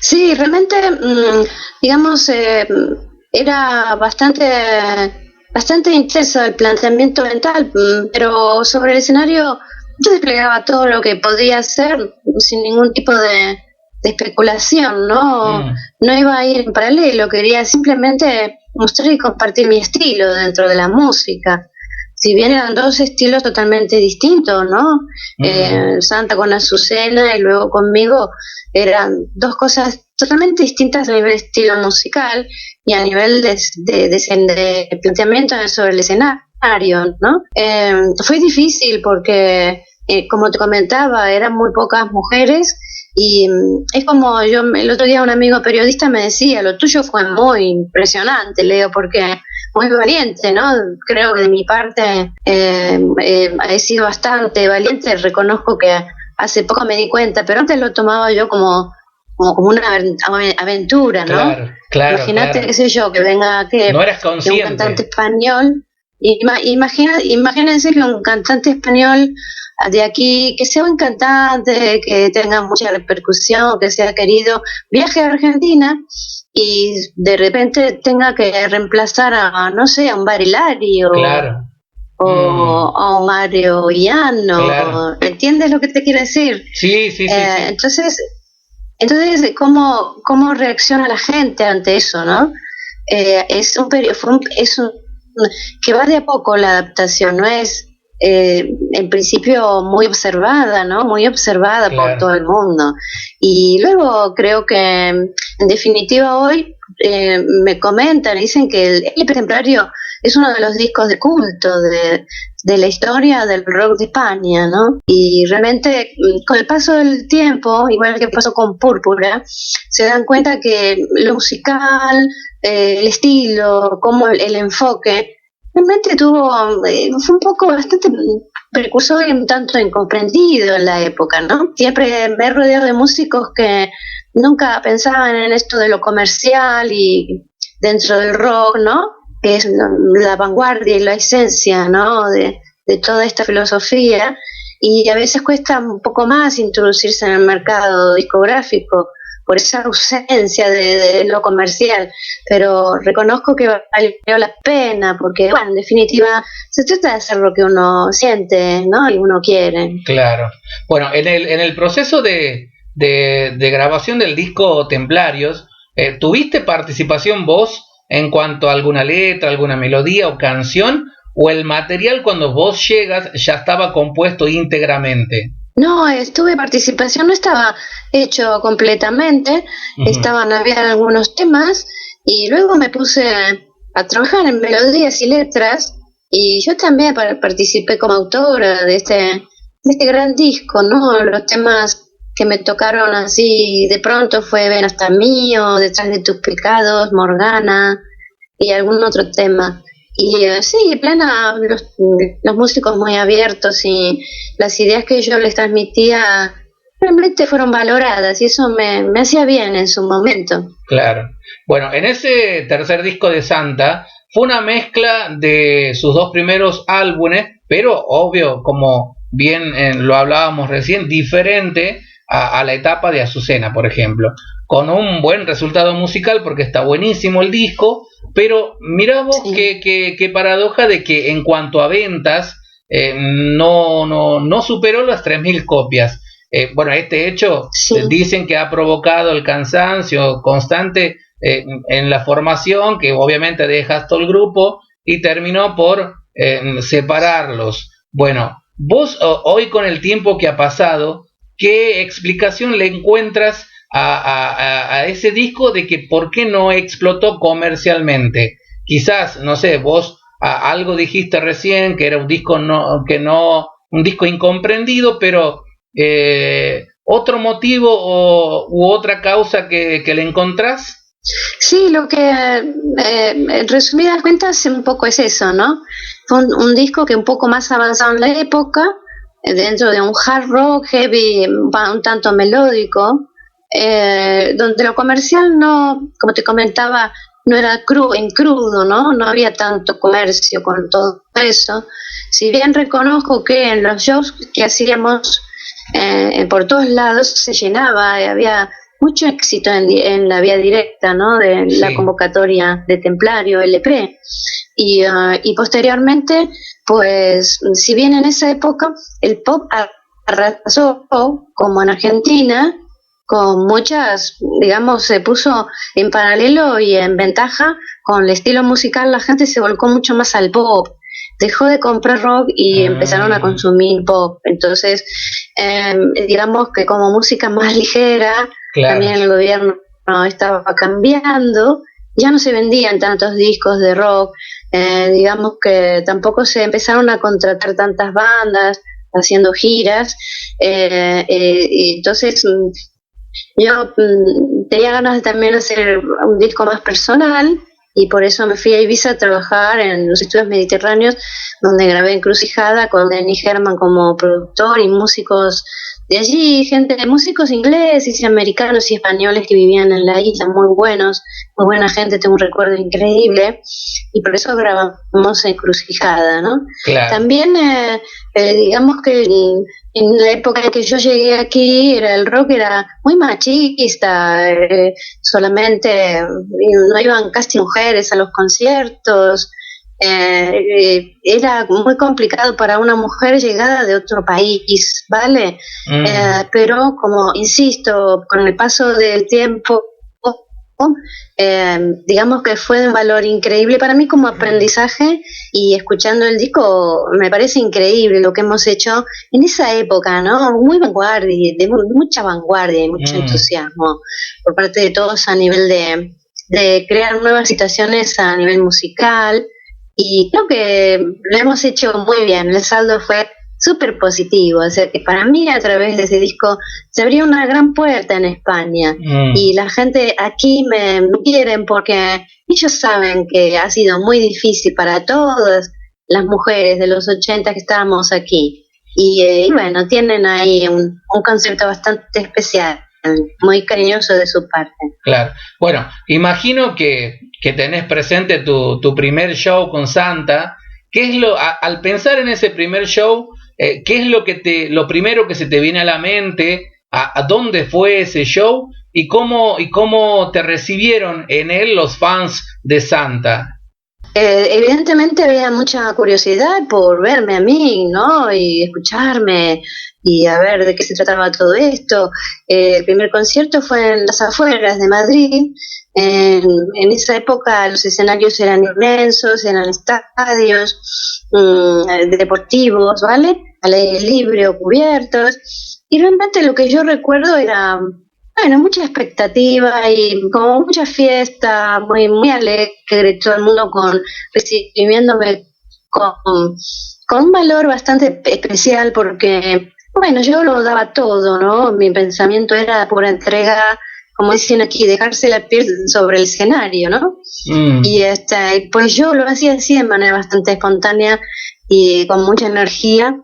Sí, realmente, digamos, era bastante intenso el planteamiento mental, pero sobre el escenario yo desplegaba todo lo que podía hacer sin ningún tipo de especulación, ¿no? Mm, No iba a ir en paralelo, quería simplemente mostrar y compartir mi estilo dentro de la música. Si bien eran dos estilos totalmente distintos, ¿no? mm, Santa con Azucena y luego conmigo eran dos cosas totalmente distintas a nivel de estilo musical y a nivel de planteamiento sobre el escenario, ¿no? Fue difícil porque, como te comentaba, eran muy pocas mujeres y es como el otro día un amigo periodista me decía, lo tuyo fue muy impresionante, Leo, porque muy valiente, ¿no? Creo que de mi parte he sido bastante valiente, reconozco que hace poco me di cuenta, pero antes lo tomaba yo como una aventura, ¿no? claro, claro, Imagínate, qué claro. sé yo, que venga No eras que un cantante consciente. español, imagínense que un cantante español de aquí, que sea un cantante, que tenga mucha repercusión, que sea querido, viaje a Argentina y de repente tenga que reemplazar a, no sé, a un Barilari Claro. o Mm, a un Mario claro. Iano, ¿entiendes lo que te quiero decir? Sí, sí, sí, Eh, sí. entonces, entonces, ¿cómo reacciona la gente ante eso, no? Es un periodo, que va de a poco la adaptación, no es en principio muy observada, ¿no? Muy observada por Claro. todo el mundo. Y luego creo que, en definitiva, hoy me comentan, dicen que el LP Templario es uno de los discos de culto de la historia del rock de España, ¿no? Y realmente con el paso del tiempo, igual que pasó con Púrpura, se dan cuenta que lo musical, el estilo, como el enfoque, realmente fue un poco bastante precursor y un tanto incomprendido en la época, ¿no? Siempre me he rodeado de músicos que nunca pensaban en esto de lo comercial y dentro del rock, ¿no? Que es la vanguardia y la esencia, ¿no? De toda esta filosofía y a veces cuesta un poco más introducirse en el mercado discográfico por esa ausencia de lo comercial, pero reconozco que valió la pena porque, bueno, en definitiva se trata de hacer lo que uno siente, ¿no? Y uno quiere. Claro. Bueno, en el proceso de grabación del disco Templarios, ¿tuviste participación vos en cuanto a alguna letra, alguna melodía o canción? ¿O el material cuando vos llegas ya estaba compuesto íntegramente? No, estuve participación, no estaba hecho completamente, Ujú. había algunos temas y luego me puse a trabajar en melodías y letras y yo también participé como autora de este gran disco, ¿no? Los temas que me tocaron así de pronto fue Ven hasta mío, Detrás de tus pecados, Morgana y algún otro tema. Y sí, plena, los músicos muy abiertos y las ideas que yo les transmitía realmente fueron valoradas y eso me hacía bien en su momento. Claro. Bueno, en ese tercer disco de Santa fue una mezcla de sus dos primeros álbumes, pero obvio, como bien lo hablábamos recién, diferente a la etapa de Azucena, por ejemplo, con un buen resultado musical porque está buenísimo el disco, pero mirá vos Sí, qué paradoja de que en cuanto a ventas no superó las 3.000 copias. Bueno, este hecho sí. dicen que ha provocado el cansancio constante en la formación, que obviamente dejas todo el grupo y terminó por separarlos. Bueno, vos hoy con el tiempo que ha pasado, ¿qué explicación le encuentras a ese disco de que por qué no explotó comercialmente? Quizás, no sé, vos algo dijiste recién, que era un disco un disco incomprendido, pero otro motivo u otra causa que le encontrás. Sí, lo que en resumidas cuentas un poco es eso, ¿no? Fue un disco que un poco más avanzado en la época, dentro de un hard rock heavy, un tanto melódico, donde lo comercial no, como te comentaba, no era en crudo, ¿no? No había tanto comercio con todo eso. Si bien reconozco que en los shows que hacíamos por todos lados se llenaba, había mucho éxito en la vía directa, ¿no? De la Sí. convocatoria de Templario, LP. Y posteriormente, pues, si bien en esa época el pop arrasó, como en Argentina, con muchas, digamos, se puso en paralelo y en ventaja con el estilo musical, la gente se volcó mucho más al pop, dejó de comprar rock y empezaron a consumir pop. Entonces, digamos que como música más ligera, Claro. también el gobierno estaba cambiando, ya no se vendían tantos discos de rock, digamos que tampoco se empezaron a contratar tantas bandas haciendo giras, y entonces yo tenía ganas de también hacer un disco más personal y por eso me fui a Ibiza a trabajar en los estudios mediterráneos, donde grabé Encrucijada con Denny Herman como productor y músicos de allí, músicos ingleses y americanos y españoles que vivían en la isla, muy buenos, muy buena gente, tengo un recuerdo increíble, y por eso grabamos Encrucijada, ¿no? Claro. También, digamos que en la época en que yo llegué aquí, el rock era muy machista, solamente no iban casi mujeres a los conciertos, era muy complicado para una mujer llegada de otro país, ¿vale? Pero como insisto, con el paso del tiempo, digamos que fue de un valor increíble para mí como aprendizaje, y escuchando el disco me parece increíble lo que hemos hecho en esa época, ¿no? Muy vanguardia, de mucha vanguardia y mucho entusiasmo por parte de todos a nivel de crear nuevas situaciones a nivel musical, y creo que lo hemos hecho muy bien. El saldo fue súper positivo, o sea que para mí a través de ese disco se abrió una gran puerta en España, y la gente aquí me quieren porque ellos saben que ha sido muy difícil para todas las mujeres de los 80 que estábamos aquí, y bueno, tienen ahí un concepto bastante especial, muy cariñoso de su parte. Claro. Bueno, imagino que tenés presente tu primer show con Santa. ¿Qué es al pensar en ese primer show, qué es lo primero que se te viene a la mente? ¿A dónde fue ese show? ¿Y cómo te recibieron en él los fans de Santa? Evidentemente había mucha curiosidad por verme a mí, ¿no? Y escucharme y a ver de qué se trataba todo esto. El primer concierto fue en las afueras de Madrid. En esa época los escenarios eran inmensos, eran estadios deportivos, ¿vale? Al aire libre o cubiertos. Y realmente lo que yo recuerdo era, bueno, mucha expectativa y como mucha fiesta, muy, muy alegre, todo el mundo recibiéndome con un valor bastante especial porque, bueno, yo lo daba todo, ¿no? Mi pensamiento era pura entrega, como dicen aquí, dejarse la piel sobre el escenario, ¿no? Y pues yo lo hacía así de manera bastante espontánea y con mucha energía.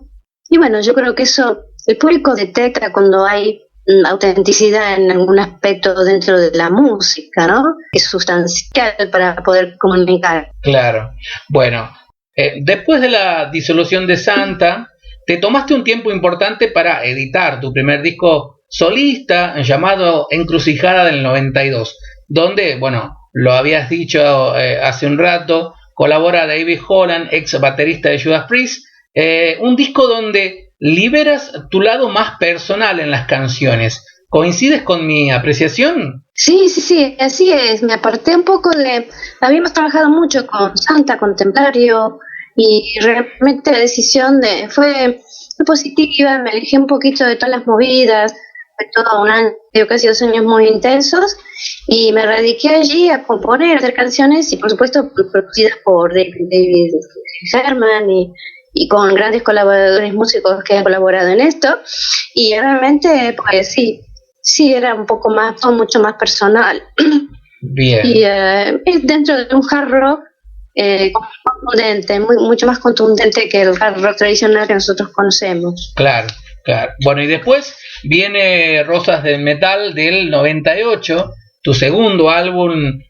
Y bueno, yo creo que eso, el público detecta cuando hay autenticidad en algún aspecto dentro de la música, ¿no? Es sustancial para poder comunicar. Claro. Bueno, después de la disolución de Santa, te tomaste un tiempo importante para editar tu primer disco solista llamado Encrucijada del 92, donde, bueno, lo habías dicho hace un rato, colabora David Holland, ex baterista de Judas Priest, un disco donde liberas tu lado más personal en las canciones. ¿Coincides con mi apreciación? Sí, así es. Me aparté un poco habíamos trabajado mucho con Santa, con Templario, y realmente la decisión fue positiva, me alejé un poquito de todas las movidas, fue todo un año, casi 2 años muy intensos, y me radiqué allí a componer, a hacer canciones, y por supuesto producidas por David Herman, y con grandes colaboradores músicos que han colaborado en esto, y realmente, pues sí, era un poco más, todo mucho más personal. Bien. Y es dentro de un hard rock contundente, mucho más contundente que el hard rock tradicional que nosotros conocemos. Claro. Bueno, y después viene Rosas del Metal del 98, tu segundo álbum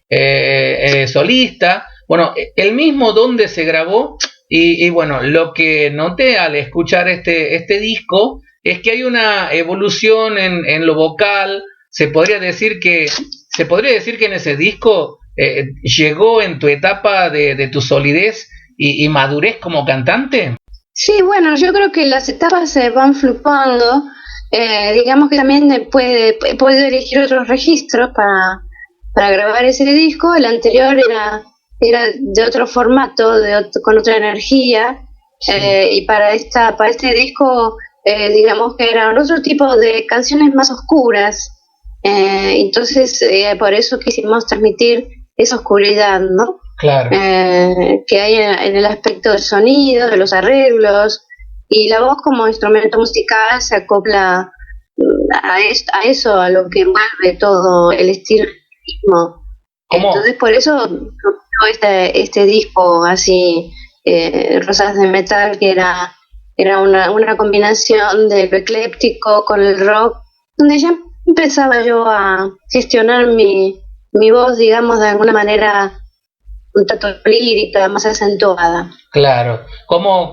solista. Bueno, el mismo donde se grabó, y bueno, lo que noté al escuchar este disco es que hay una evolución en lo vocal. Se podría decir que en ese disco llegó en tu etapa de tu solidez y madurez como cantante. Sí, bueno, yo creo que las etapas se van fluctuando. Digamos que también puedo elegir otros registros para grabar ese disco. El anterior era de otro formato, con otra energía. Sí. Y para este disco, digamos que eran otro tipo de canciones más oscuras. Entonces, por eso quisimos transmitir esa oscuridad, ¿no? Claro. Que hay en el aspecto del sonido, de los arreglos, y la voz como instrumento musical se acopla a eso, a lo que envuelve todo el estilo mismo. Entonces por eso este disco así, Rosas de Metal, que era una combinación de lo ecléptico con el rock, donde ya empezaba yo a gestionar mi voz, digamos, de alguna manera un tanto lírica, más acentuada. Claro, como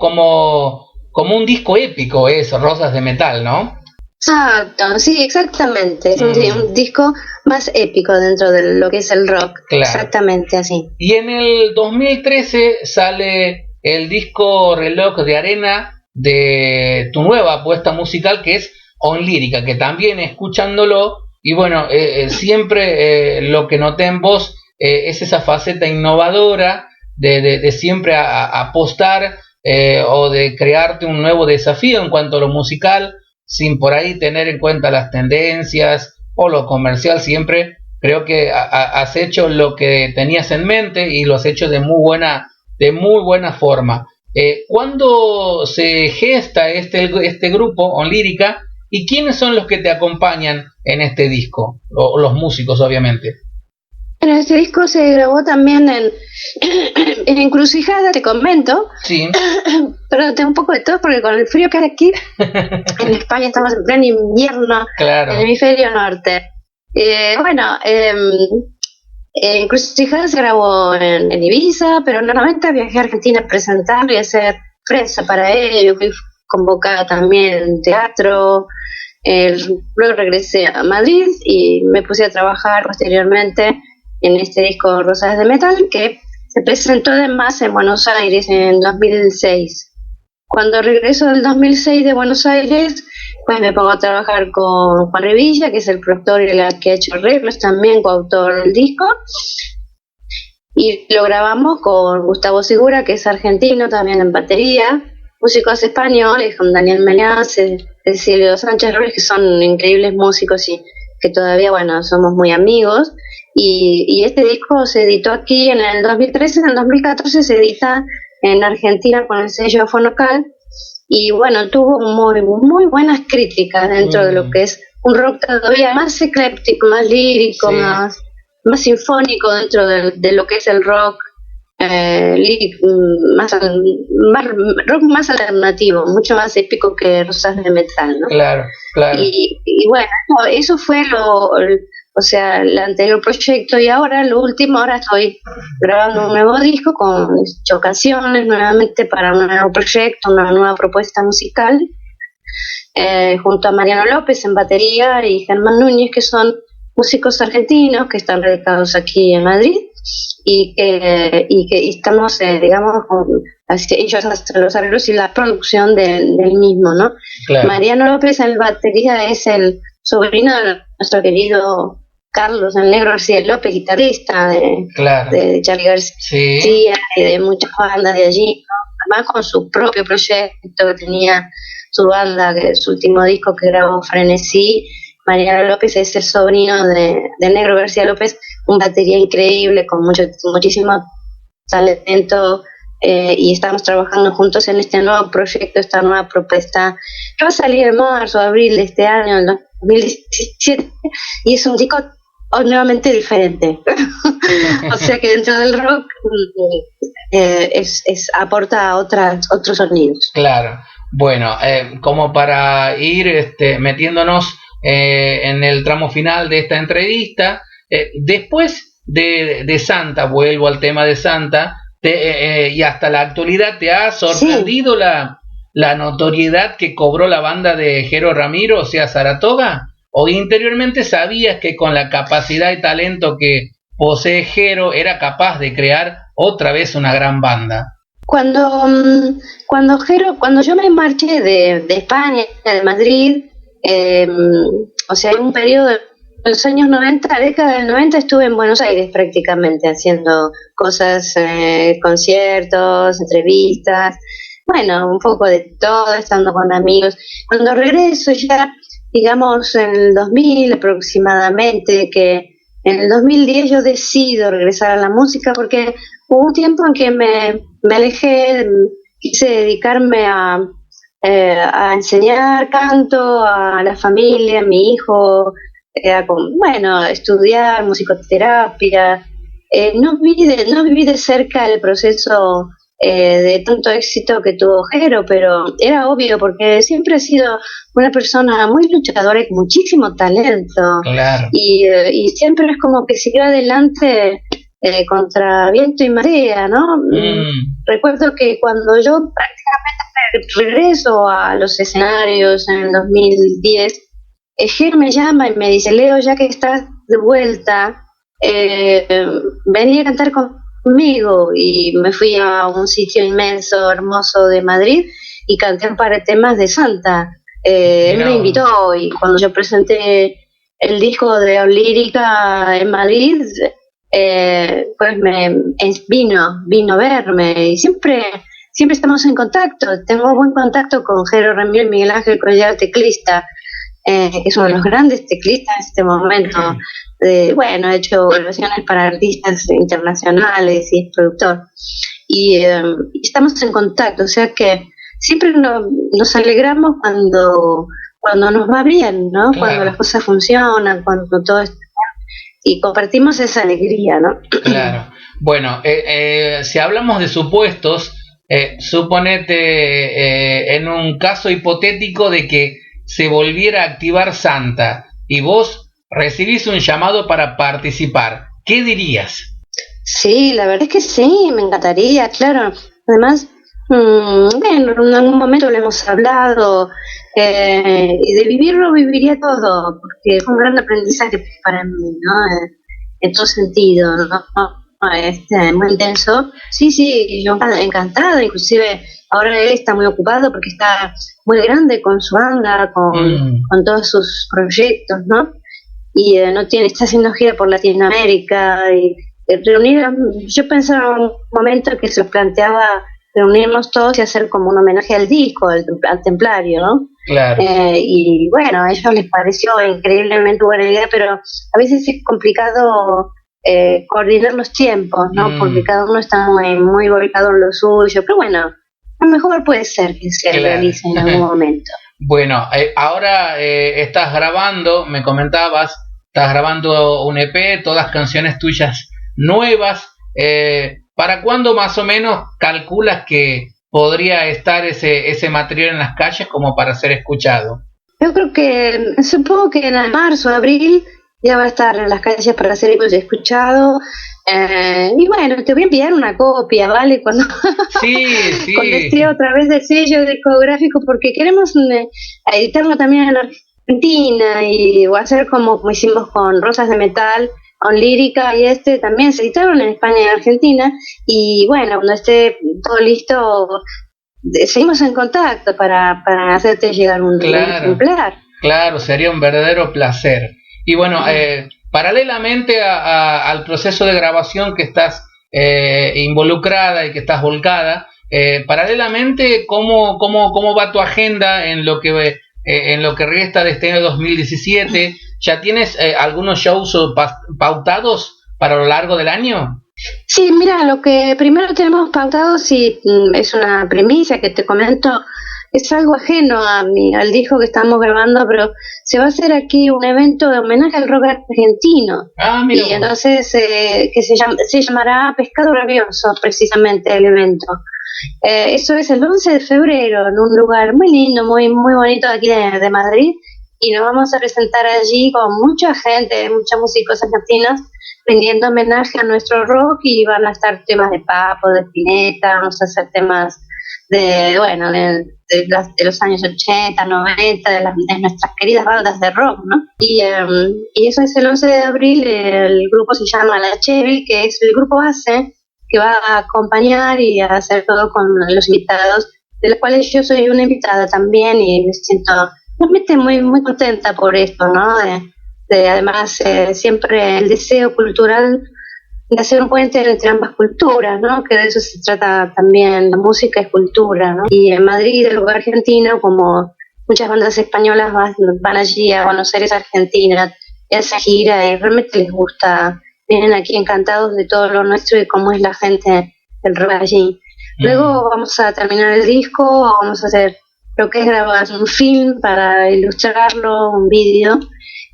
un disco épico eso, Rosas de Metal, ¿no? Exacto, sí, exactamente. Es un disco más épico dentro de lo que es el rock. Claro. Exactamente así. Y en el 2013 sale el disco Reloj de Arena de tu nueva apuesta musical, que es Onlírica, que también escuchándolo, y bueno, siempre lo que noté en vos es esa faceta innovadora de siempre apostar o de crearte un nuevo desafío en cuanto a lo musical, sin por ahí tener en cuenta las tendencias o lo comercial. Siempre creo que has hecho lo que tenías en mente y lo has hecho de muy buena forma. ¿Cuándo se gesta este grupo Onlírica y quiénes son los que te acompañan en este disco? Los músicos, obviamente. Bueno, este disco se grabó también en Encrucijada, te comento. Sí. Pero tengo un poco de todo porque con el frío que hay aquí, en España estamos en pleno invierno, claro, en el hemisferio norte. Encrucijada se grabó en Ibiza, pero normalmente viajé a Argentina a presentarlo y a hacer prensa para ello. Fui convocada también en teatro. Luego regresé a Madrid y me puse a trabajar posteriormente en este disco Rosas de Metal, que se presentó además en Buenos Aires en 2006. Cuando regreso del 2006 de Buenos Aires, pues me pongo a trabajar con Juan Revilla, que es el productor y el que ha hecho arreglos, también coautor del disco, y lo grabamos con Gustavo Segura, que es argentino, también en batería, músicos españoles, con Daniel Meñaz, Cecilio Sánchez Ruiz, que son increíbles músicos y que todavía, bueno, somos muy amigos. Y este disco se editó aquí en el 2013, en el 2014 se edita en Argentina con el sello Fonocal, y bueno, tuvo muy buenas críticas dentro de lo que es un rock todavía más ecléptico, más lírico, sí, más sinfónico dentro de lo que es el rock, rock más alternativo, mucho más épico que Rosas de Metal, ¿no? Claro. Y bueno, eso fue el anterior proyecto, y ahora estoy grabando un nuevo disco con canciones nuevamente para un nuevo proyecto, una nueva propuesta musical, junto a Mariano López en batería y Germán Núñez, que son músicos argentinos que están radicados aquí en Madrid y que estamos, digamos, ellos hacen los arreglos y la producción del mismo, ¿no? Claro. Mariano López en batería es el sobrino de nuestro querido Carlos el Negro García López, guitarrista Claro. de Charly García Sí. y de muchas bandas de allí, ¿no? Además con su propio proyecto que tenía su banda, que su último disco que grabó Frenesí. Mariano López es el sobrino de Negro García López, un batería increíble, con muchísimo talento, y estamos trabajando juntos en este nuevo proyecto, esta nueva propuesta, que va a salir en marzo, abril de este año, el 2017, y es un disco nuevamente diferente. O sea que dentro del rock aporta otros sonidos. Claro. Bueno, como para ir metiéndonos en el tramo final de esta entrevista, después de Santa, vuelvo al tema de Santa, y hasta la actualidad, ¿te ha sorprendido la notoriedad que cobró la banda de Jero Ramiro, o sea, Saratoga? ¿O interiormente sabías que con la capacidad y talento que posee Jero era capaz de crear otra vez una gran banda? Cuando yo me marché de España, de Madrid, o sea, en un periodo de los años 90, década del 90, estuve en Buenos Aires prácticamente haciendo cosas, conciertos, entrevistas, bueno, un poco de todo, estando con amigos. Cuando regreso ya, digamos, en el 2000 aproximadamente, que en el 2010 yo decido regresar a la música porque hubo un tiempo en que me alejé, quise dedicarme a enseñar canto a la familia, a mi hijo, a estudiar musicoterapia. No viví de cerca el proceso de tanto éxito que tuvo Jero, pero era obvio porque siempre ha sido una persona muy luchadora y con muchísimo talento. Claro. Y siempre es como que siguió adelante contra viento y marea, ¿no? Recuerdo que cuando yo prácticamente regreso a los escenarios en el 2010, Ger me llama y me dice: Leo, ya que estás de vuelta, vení a cantar conmigo. Y me fui a un sitio inmenso, hermoso de Madrid, y canté un par de temas de Santa. Él me invitó, y cuando yo presenté el disco de Lírica en Madrid, pues vino a verme, y siempre estamos en contacto. Tengo buen contacto con Jero Ramiro y Miguel Ángel Collar, teclista, que es uno de los grandes teclistas en este momento. Ha hecho grabaciones para artistas internacionales y es productor. Y estamos en contacto, o sea que siempre nos alegramos cuando nos va bien, ¿no? Claro. Cuando las cosas funcionan, cuando todo está y compartimos esa alegría, ¿no? Claro. Bueno, si hablamos de supuestos, suponete en un caso hipotético de que se volviera a activar Santa y vos recibís un llamado para participar, ¿qué dirías? Sí, la verdad es que sí, me encantaría, claro. Además, en algún momento lo hemos hablado, y de vivirlo viviría todo, porque es un gran aprendizaje para mí, ¿no? En todo sentido, ¿no? Muy intenso. Sí, yo encantada, inclusive ahora él está muy ocupado porque está muy grande con su banda, con todos sus proyectos, ¿no? Y está haciendo gira por Latinoamérica, y yo pensaba en un momento que se planteaba reunirnos todos y hacer como un homenaje al disco, al Templario, ¿no? Claro. Y bueno, a ellos les pareció increíblemente buena idea, pero a veces es complicado coordinar los tiempos, ¿no? Porque cada uno está muy volcado en lo suyo, pero bueno, a lo mejor puede ser que se realice en algún momento. Bueno, ahora estás grabando, me comentabas, estás grabando un EP, todas canciones tuyas nuevas. ¿Para cuándo más o menos calculas que podría estar ese material en las calles como para ser escuchado? Yo creo que, supongo que en marzo, abril, ya va a estar en las calles para ser escuchado. Y bueno, te voy a enviar una copia, ¿vale? Cuando esté otra vez del sello discográfico, porque queremos editarlo también en Argentina, y o hacer como hicimos con Rosas de Metal, con Lírica, y también se editaron en España y en Argentina. Y bueno, cuando esté todo listo, seguimos en contacto para hacerte llegar un ejemplar. Claro, sería un verdadero placer. Y bueno, paralelamente al proceso de grabación que estás involucrada y que estás volcada, paralelamente, ¿cómo va tu agenda en lo que resta de este año 2017? ¿Ya tienes algunos shows pautados para lo largo del año? Sí, mira, lo que primero tenemos pautado, sí, es una primicia que te comento, es algo ajeno al disco que estamos grabando, pero se va a hacer aquí un evento de homenaje al rock argentino. Mira y entonces que se llamará Pescado Rabioso, precisamente el evento. Eso es el 11 de febrero en un lugar muy lindo, muy muy bonito de aquí de Madrid, y nos vamos a presentar allí con mucha gente, muchos músicos argentinos rindiendo homenaje a nuestro rock, y van a estar temas de Papo, de Spinetta, vamos a hacer temas de los años 80, 90, de nuestras queridas bandas de rock, ¿no? Y eso es el 11 de abril, el grupo se llama La Chevy, que es el grupo base que va a acompañar y a hacer todo con los invitados, de los cuales yo soy una invitada también, y me siento realmente muy, muy contenta por esto, ¿no? Además, siempre el deseo cultural de hacer un puente entre ambas culturas, ¿no? Que de eso se trata también, la música es cultura, ¿no? Y en Madrid, el lugar argentino, como muchas bandas españolas van allí a Buenos Aires, Argentina, a esa gira, y realmente les gusta, vienen aquí encantados de todo lo nuestro y cómo es la gente del rock allí. Luego vamos a terminar el disco, vamos a hacer lo que es grabar un film para ilustrarlo, un vídeo,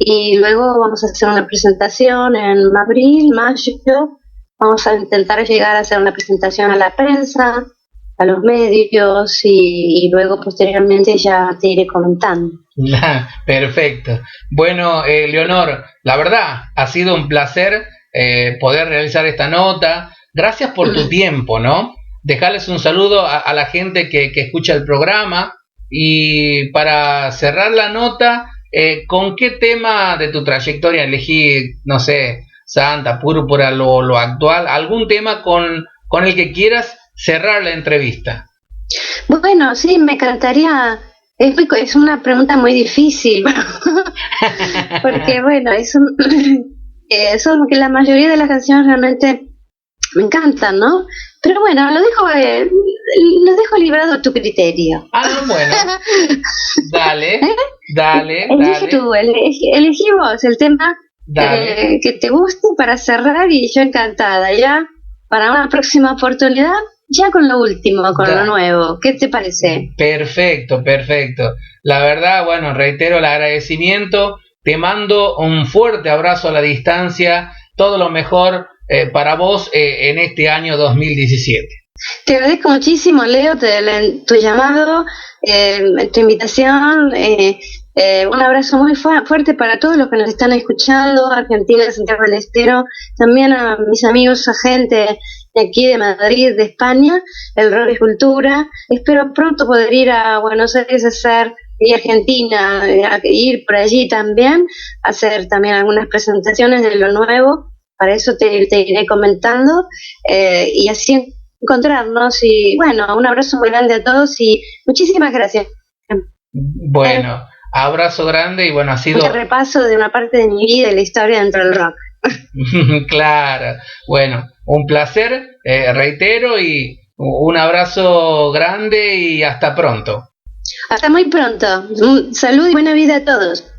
y luego vamos a hacer una presentación en abril, mayo. Vamos a intentar llegar a hacer una presentación a la prensa, a los medios, y luego posteriormente ya te iré comentando. Perfecto. Bueno, Leonor, la verdad ha sido un placer poder realizar esta nota. Gracias por tu tiempo, ¿no? Dejarles un saludo a la gente que escucha el programa, y para cerrar la nota, ¿con qué tema de tu trayectoria elegí, no sé, Santa, Púrpura, lo actual? ¿Algún tema con el que quieras cerrar la entrevista? Bueno, sí, me encantaría. Es una pregunta muy difícil, porque bueno, son que la mayoría de las canciones realmente me encantan, ¿no? Pero bueno, lo dejo librado a tu criterio. Bueno, dale. Elige tú, elegí vos el tema que te guste para cerrar, y yo encantada, ya para una próxima oportunidad, ya con lo último, con lo nuevo. ¿Qué te parece? Perfecto. La verdad, bueno, reitero el agradecimiento, te mando un fuerte abrazo a la distancia, todo lo mejor para vos en este año 2017. Te agradezco muchísimo, Leo, tu llamado, tu invitación. Un abrazo muy fuerte para todos los que nos están escuchando, Argentina, Santiago del Estero, también a mis amigos, a gente de aquí de Madrid, de España. El rock es cultura. Espero pronto poder ir a Buenos Aires y Argentina, a ir por allí también, a hacer también algunas presentaciones de lo nuevo. Para eso te iré comentando, y así encontrarnos. Y bueno, un abrazo muy grande a todos y muchísimas gracias. Bueno, abrazo grande, y bueno, ha sido un repaso de una parte de mi vida y la historia dentro del rock. Claro, bueno, un placer, reitero, y un abrazo grande y hasta pronto. Hasta muy pronto. Salud y buena vida a todos.